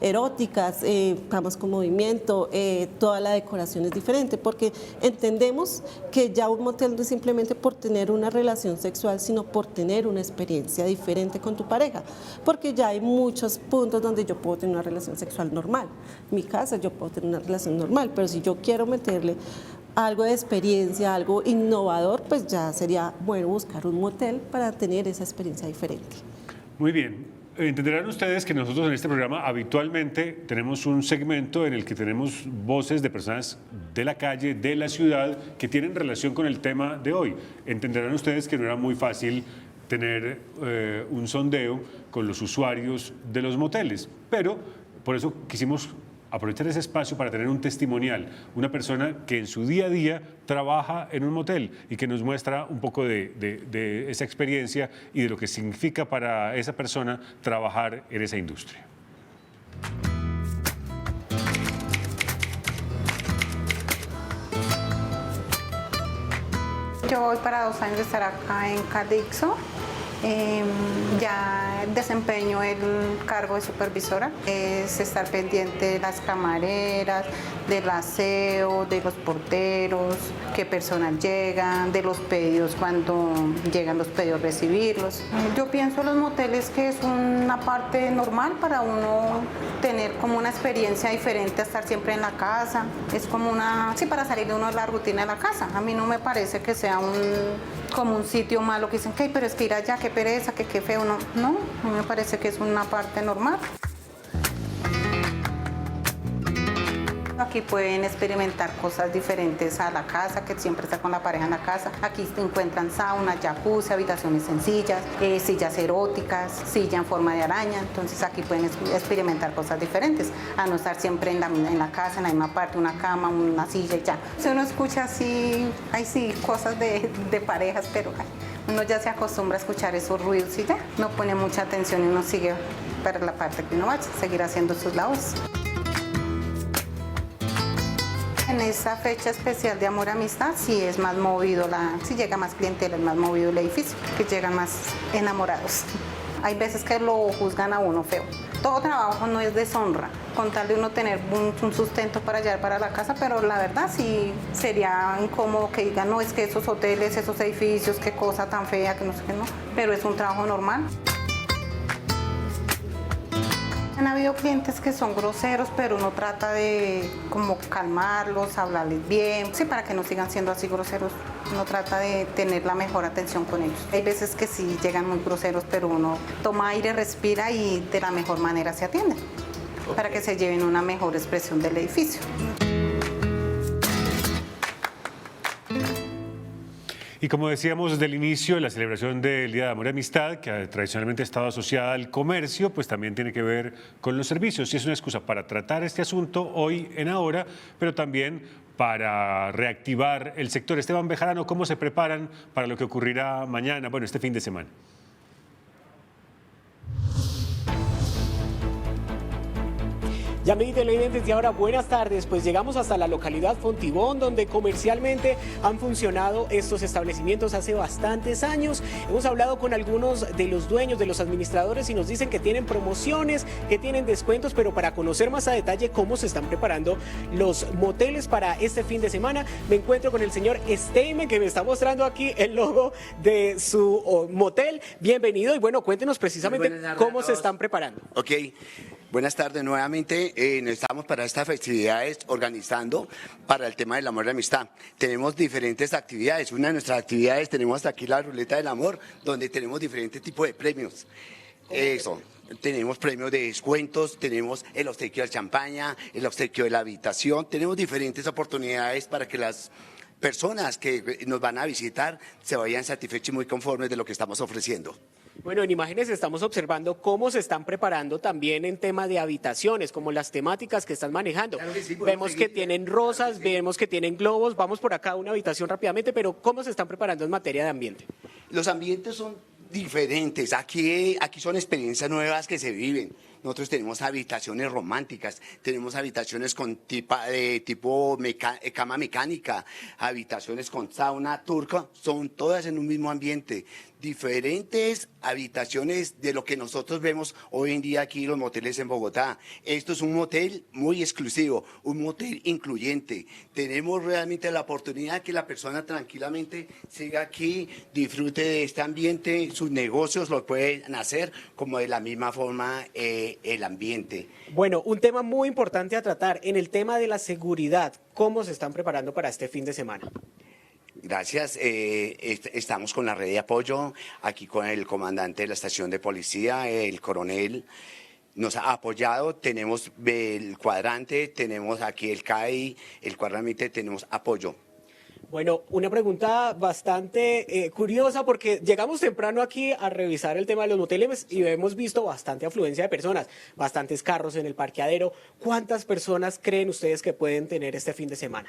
[SPEAKER 3] eróticas, camas con movimiento, toda la decoración es diferente, porque entendemos que ya un motel no es simplemente por tener una relación sexual, sino por tener una experiencia diferente con tu pareja, porque ya hay muchos puntos donde yo puedo tener una relación sexual normal. En mi casa yo puedo tener una relación normal, pero si yo quiero meterle algo de experiencia, algo innovador, pues ya sería bueno buscar un motel para tener esa experiencia diferente.
[SPEAKER 1] Muy bien. Entenderán ustedes que nosotros en este programa habitualmente tenemos un segmento en el que tenemos voces de personas de la calle, de la ciudad, que tienen relación con el tema de hoy. Entenderán ustedes que no era muy fácil tener un sondeo con los usuarios de los moteles, pero por eso quisimos aprovechar ese espacio para tener un testimonial, una persona que en su día a día trabaja en un motel y que nos muestra un poco de esa experiencia y de lo que significa para esa persona trabajar en esa industria.
[SPEAKER 18] Yo voy para 2 años de estar acá en Cadixo. Ya desempeño el cargo de supervisora, es estar pendiente de las camareras, del aseo, de los porteros, qué personas llegan, de los pedidos, cuando llegan los pedidos recibirlos. Yo pienso en los moteles que es una parte normal para uno tener como una experiencia diferente a estar siempre en la casa, es como para salir de uno de la rutina de la casa. A mí no me parece que sea como un sitio malo que dicen, ¿qué? Pero es que ir allá, qué pereza, qué feo. No, me parece que es una parte normal. Aquí pueden experimentar cosas diferentes a la casa, que siempre está con la pareja en la casa. Aquí se encuentran saunas, jacuzzi, habitaciones sencillas, sillas eróticas, silla en forma de araña. Entonces aquí pueden experimentar cosas diferentes, a no estar siempre en la casa, en la misma parte, una cama, una silla y ya. Si uno escucha así, cosas de parejas, pero uno ya se acostumbra a escuchar esos ruidos y ya, no pone mucha atención y uno sigue para la parte que uno vaya, seguir haciendo sus labores. En esa fecha especial de Amor Amistad sí es más movido, sí llega más clientela, es más movido el edificio, que llegan más enamorados. Hay veces que lo juzgan a uno feo. Todo trabajo no es deshonra, con tal de uno tener un sustento para llevar para la casa, pero la verdad sí sería incómodo que digan, no, es que esos hoteles, esos edificios, qué cosa tan fea, que no sé qué, no, pero es un trabajo normal. Han habido clientes que son groseros, pero uno trata de como calmarlos, hablarles bien, sí, para que no sigan siendo así groseros. Uno trata de tener la mejor atención con ellos. Hay veces que sí llegan muy groseros, pero uno toma aire, respira y de la mejor manera se atienden, para que se lleven una mejor expresión del edificio.
[SPEAKER 1] Y como decíamos desde el inicio, la celebración del Día de Amor y Amistad, que tradicionalmente ha estado asociada al comercio, pues también tiene que ver con los servicios. Y es una excusa para tratar este asunto hoy en Ahora, pero también para reactivar el sector. Esteban Bejarano, ¿cómo se preparan para lo que ocurrirá mañana, este fin de semana?
[SPEAKER 9] Ya me televidentes y ahora buenas tardes, pues llegamos hasta la localidad Fontibón, donde comercialmente han funcionado estos establecimientos hace bastantes años. Hemos hablado con algunos de los dueños, de los administradores, y nos dicen que tienen promociones, que tienen descuentos, pero para conocer más a detalle cómo se están preparando los moteles para este fin de semana, me encuentro con el señor Esteime, que me está mostrando aquí el logo de su motel. Bienvenido y bueno, cuéntenos precisamente cómo se están preparando.
[SPEAKER 19] Ok. Buenas tardes nuevamente. Estamos para estas festividades organizando para el tema del amor y la amistad. Tenemos diferentes actividades. Una de nuestras actividades tenemos aquí la ruleta del amor, donde tenemos diferentes tipos de premios. Eso. Tenemos premios de descuentos, tenemos el obsequio de champaña, el obsequio de la habitación. Tenemos diferentes oportunidades para que las personas que nos van a visitar se vayan satisfechos y muy conformes de lo que estamos ofreciendo.
[SPEAKER 9] Bueno, en imágenes estamos observando cómo se están preparando también en tema de habitaciones, como las temáticas que están manejando. Claro que sí, vemos que tienen rosas, vemos que tienen globos. Vamos por acá a una habitación rápidamente, pero ¿cómo se están preparando en materia de ambiente?
[SPEAKER 19] Los ambientes son diferentes. Aquí son experiencias nuevas que se viven. Nosotros tenemos habitaciones románticas, tenemos habitaciones con tipo cama mecánica, habitaciones con sauna turca, son todas en un mismo ambiente. Diferentes habitaciones de lo que nosotros vemos hoy en día aquí en los moteles en Bogotá. Esto es un motel muy exclusivo, un motel incluyente. Tenemos realmente la oportunidad que la persona tranquilamente siga aquí, disfrute de este ambiente, sus negocios lo pueden hacer como de la misma forma el ambiente.
[SPEAKER 9] Bueno, un tema muy importante a tratar en el tema de la seguridad. ¿Cómo se están preparando para este fin de semana?
[SPEAKER 19] Gracias. Estamos con la red de apoyo, aquí con el comandante de la estación de policía, el coronel. Nos ha apoyado, tenemos el cuadrante, tenemos aquí el CAI, el cuadrante, tenemos apoyo.
[SPEAKER 9] Bueno, una pregunta bastante curiosa porque llegamos temprano aquí a revisar el tema de los moteles y hemos visto bastante afluencia de personas, bastantes carros en el parqueadero. ¿Cuántas personas creen ustedes que pueden tener este fin de semana?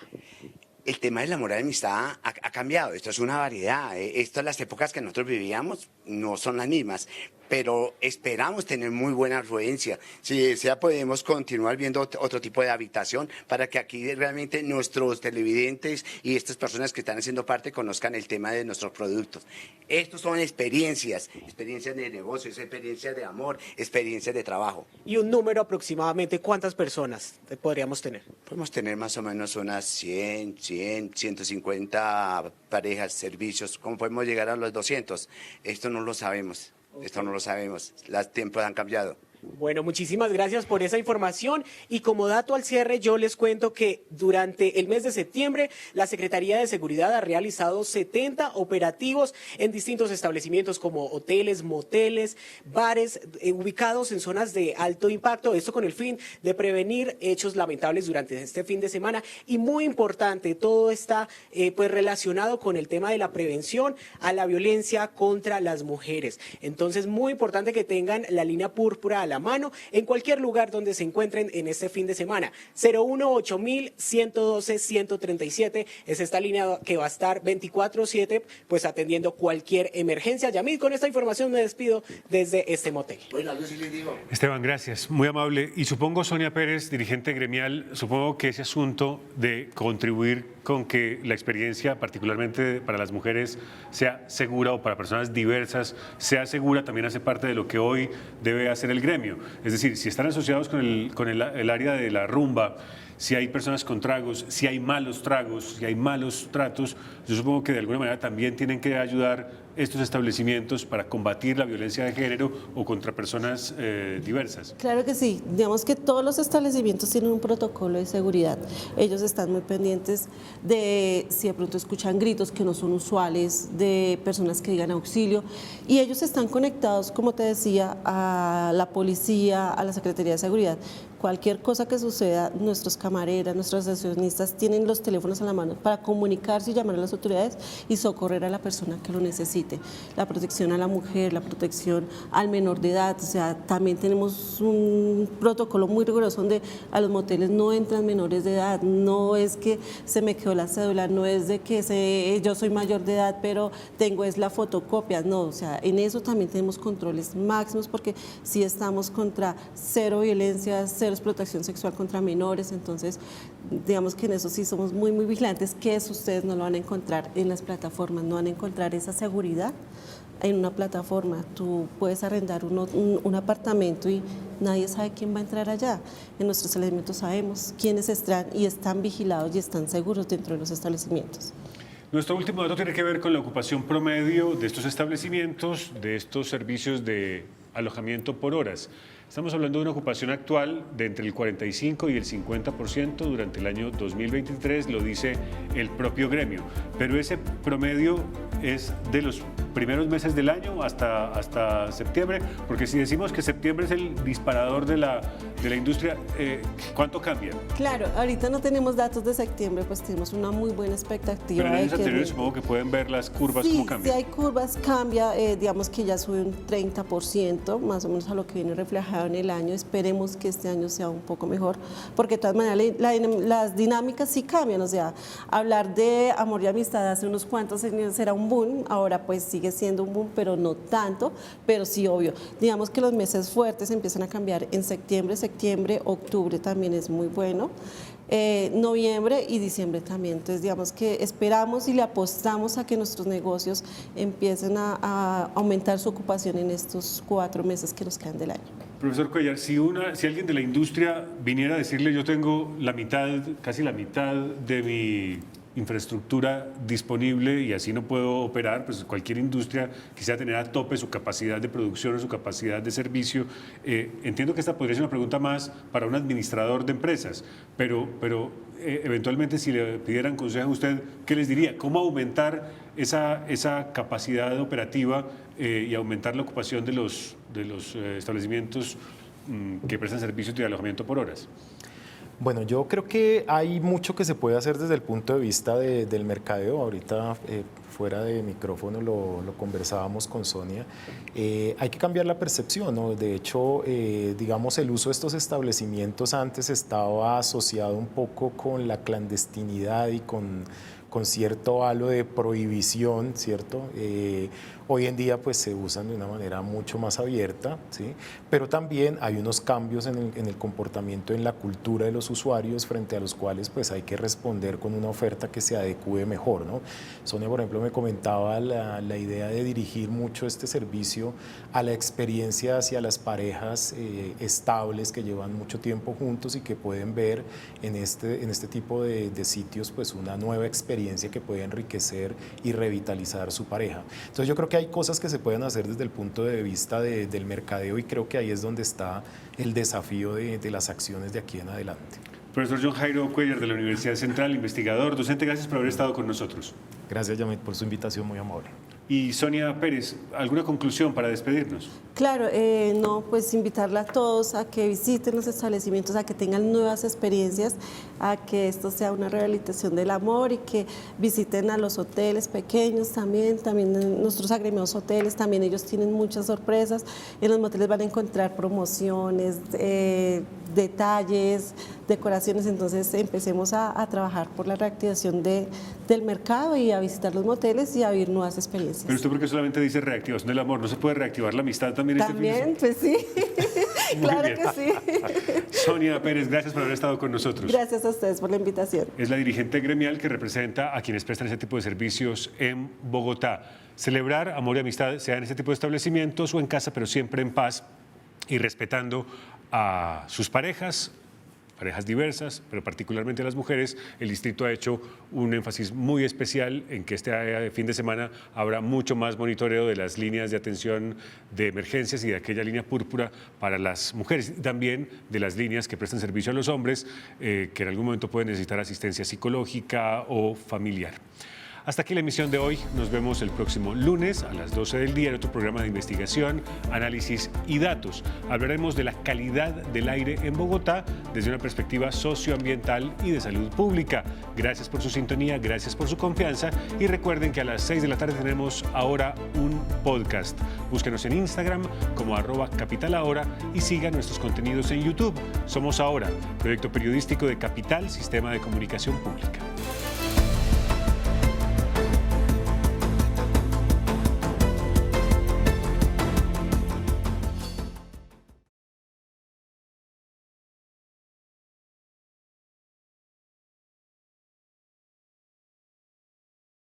[SPEAKER 19] El tema de la amor y la amistad ha cambiado, esto es una variedad, estas las épocas que nosotros vivíamos no son las mismas, pero esperamos tener muy buena afluencia. Si desea podemos continuar viendo otro tipo de habitación para que aquí realmente nuestros televidentes y estas personas que están haciendo parte conozcan el tema de nuestros productos. Estos son experiencias de negocios, experiencias de amor, experiencias de trabajo.
[SPEAKER 9] ¿Y un número aproximadamente cuántas personas podríamos tener?
[SPEAKER 19] Podemos tener más o menos unas 150 parejas, servicios. ¿Cómo podemos llegar a los 200? Esto no lo sabemos. Esto no lo sabemos, los tiempos han cambiado.
[SPEAKER 9] Bueno, muchísimas gracias por esa información y como dato al cierre yo les cuento que durante el mes de septiembre la Secretaría de Seguridad ha realizado 70 operativos en distintos establecimientos como hoteles, moteles, bares ubicados en zonas de alto impacto, esto con el fin de prevenir hechos lamentables durante este fin de semana y muy importante, todo está pues relacionado con el tema de la prevención a la violencia contra las mujeres. Entonces muy importante que tengan la línea púrpura a la mano en cualquier lugar donde se encuentren en este fin de semana. 018-112-137 es esta línea que va a estar 24/7 pues atendiendo cualquier emergencia. Yamil, con esta información me despido desde este motel.
[SPEAKER 1] Esteban, gracias, muy amable. Y supongo, Sonia Pérez, dirigente gremial, supongo que ese asunto de contribuir con que la experiencia, particularmente para las mujeres, sea segura o para personas diversas, sea segura, también hace parte de lo que hoy debe hacer el gremio. Es decir, si están asociados con el área de la rumba, si hay personas con tragos, si hay malos tragos, si hay malos tratos, yo supongo que de alguna manera también tienen que ayudar estos establecimientos para combatir la violencia de género o contra personas diversas.
[SPEAKER 3] Claro que sí, digamos que todos los establecimientos tienen un protocolo de seguridad. Ellos están muy pendientes de si de pronto escuchan gritos que no son usuales, de personas que digan auxilio, y ellos están conectados, como te decía, a la policía, a la Secretaría de Seguridad. Cualquier cosa que suceda, nuestros camareras, nuestros asociacionistas tienen los teléfonos a la mano para comunicarse y llamar a las autoridades y socorrer a la persona que lo necesite. La protección a la mujer, la protección al menor de edad, o sea, también tenemos un protocolo muy riguroso donde a los moteles no entran menores de edad, no es que se me quedó la cédula, no es de que yo soy mayor de edad pero tengo es la fotocopia, no, o sea, en eso también tenemos controles máximos porque sí estamos contra cero violencia, cero explotación sexual contra menores, entonces digamos que en eso sí somos muy vigilantes, que eso ustedes no lo van a encontrar en las plataformas, no van a encontrar esa seguridad en una plataforma. Tú puedes arrendar un apartamento y nadie sabe quién va a entrar allá. En nuestros establecimientos sabemos quiénes están y están vigilados y están seguros dentro de los establecimientos.
[SPEAKER 1] Nuestro último dato tiene que ver con la ocupación promedio de estos establecimientos, de estos servicios de alojamiento por horas. Estamos hablando de una ocupación actual de entre el 45 y el 50% durante el año 2023, lo dice el propio gremio. Pero ese promedio es de los primeros meses del año hasta septiembre, porque si decimos que septiembre es el disparador de la industria, ¿cuánto cambia?
[SPEAKER 3] Claro, ahorita no tenemos datos de septiembre, pues tenemos una muy buena expectativa.
[SPEAKER 1] Pero en años anteriores supongo que pueden ver las curvas
[SPEAKER 3] sí,
[SPEAKER 1] cómo cambian.
[SPEAKER 3] Sí, hay curvas, cambia, digamos que ya sube un 30%, más o menos a lo que viene reflejado en el año. Esperemos que este año sea un poco mejor, porque de todas maneras las dinámicas sí cambian, o sea, hablar de amor y amistad hace unos cuantos años era un boom, ahora pues sigue siendo un boom, pero no tanto, pero sí obvio. Digamos que los meses fuertes empiezan a cambiar en septiembre, octubre también es muy bueno. Noviembre y diciembre también. Entonces, digamos que esperamos y le apostamos a que nuestros negocios empiecen a aumentar su ocupación en estos 4 meses que nos quedan del año.
[SPEAKER 1] Profesor Cuellar, si alguien de la industria viniera a decirle yo tengo casi la mitad de mi infraestructura disponible y así no puedo operar, pues cualquier industria quisiera tener a tope su capacidad de producción o su capacidad de servicio. Entiendo que esta podría ser una pregunta más para un administrador de empresas, pero eventualmente si le pidieran consejo a usted, ¿qué les diría? ¿Cómo aumentar esa capacidad operativa y aumentar la ocupación de los establecimientos que prestan servicios de alojamiento por horas?
[SPEAKER 4] Bueno, yo creo que hay mucho que se puede hacer desde el punto de vista del mercadeo. Ahorita fuera de micrófono lo conversábamos con Sonia. Hay que cambiar la percepción, ¿no? De hecho, digamos, el uso de estos establecimientos antes estaba asociado un poco con la clandestinidad y con cierto halo de prohibición, ¿cierto? Hoy en día pues se usan de una manera mucho más abierta, ¿sí? Pero también hay unos cambios en el comportamiento, en la cultura de los usuarios frente a los cuales pues hay que responder con una oferta que se adecue mejor, ¿no? Sonia, por ejemplo, me comentaba la idea de dirigir mucho este servicio a la experiencia hacia las parejas estables que llevan mucho tiempo juntos y que pueden ver en este tipo de sitios pues una nueva experiencia que puede enriquecer y revitalizar su pareja. Entonces yo creo que hay cosas que se pueden hacer desde el punto de vista del mercadeo y creo que ahí es donde está el desafío de las acciones de aquí en adelante.
[SPEAKER 1] Profesor John Jairo Cuellar de la Universidad Central, investigador, docente, gracias por haber estado con nosotros.
[SPEAKER 4] Gracias, Yamit, por su invitación, muy amable.
[SPEAKER 1] Y Sonia Pérez, ¿alguna conclusión para despedirnos?
[SPEAKER 3] Claro, no, pues invitarla a todos a que visiten los establecimientos, a que tengan nuevas experiencias, a que esto sea una rehabilitación del amor y que visiten a los hoteles pequeños también nuestros agremiados hoteles, también ellos tienen muchas sorpresas. En los moteles van a encontrar promociones, detalles, decoraciones, entonces empecemos a trabajar por la reactivación del mercado y a visitar los moteles y a vivir nuevas experiencias.
[SPEAKER 1] Pero usted, ¿por qué solamente dice reactivación del amor? ¿No se puede reactivar la amistad también?
[SPEAKER 3] También, pues sí, claro que sí.
[SPEAKER 1] Sonia Pérez, gracias por haber estado con nosotros.
[SPEAKER 3] Gracias a ustedes por la invitación.
[SPEAKER 1] Es la dirigente gremial que representa a quienes prestan ese tipo de servicios en Bogotá. Celebrar amor y amistad, sea en ese tipo de establecimientos o en casa, pero siempre en paz y respetando a sus parejas diversas, pero particularmente a las mujeres. El distrito ha hecho un énfasis muy especial en que este fin de semana habrá mucho más monitoreo de las líneas de atención de emergencias y de aquella línea púrpura para las mujeres, y también de las líneas que prestan servicio a los hombres que en algún momento pueden necesitar asistencia psicológica o familiar. Hasta aquí la emisión de hoy. Nos vemos el próximo lunes a las 12 del día en otro programa de investigación, análisis y datos. Hablaremos de la calidad del aire en Bogotá desde una perspectiva socioambiental y de salud pública. Gracias por su sintonía, gracias por su confianza y recuerden que a las 6 de la tarde tenemos ahora un podcast. Búsquenos en Instagram como @capitalahora y sigan nuestros contenidos en YouTube. Somos Ahora, proyecto periodístico de Capital, Sistema de Comunicación Pública.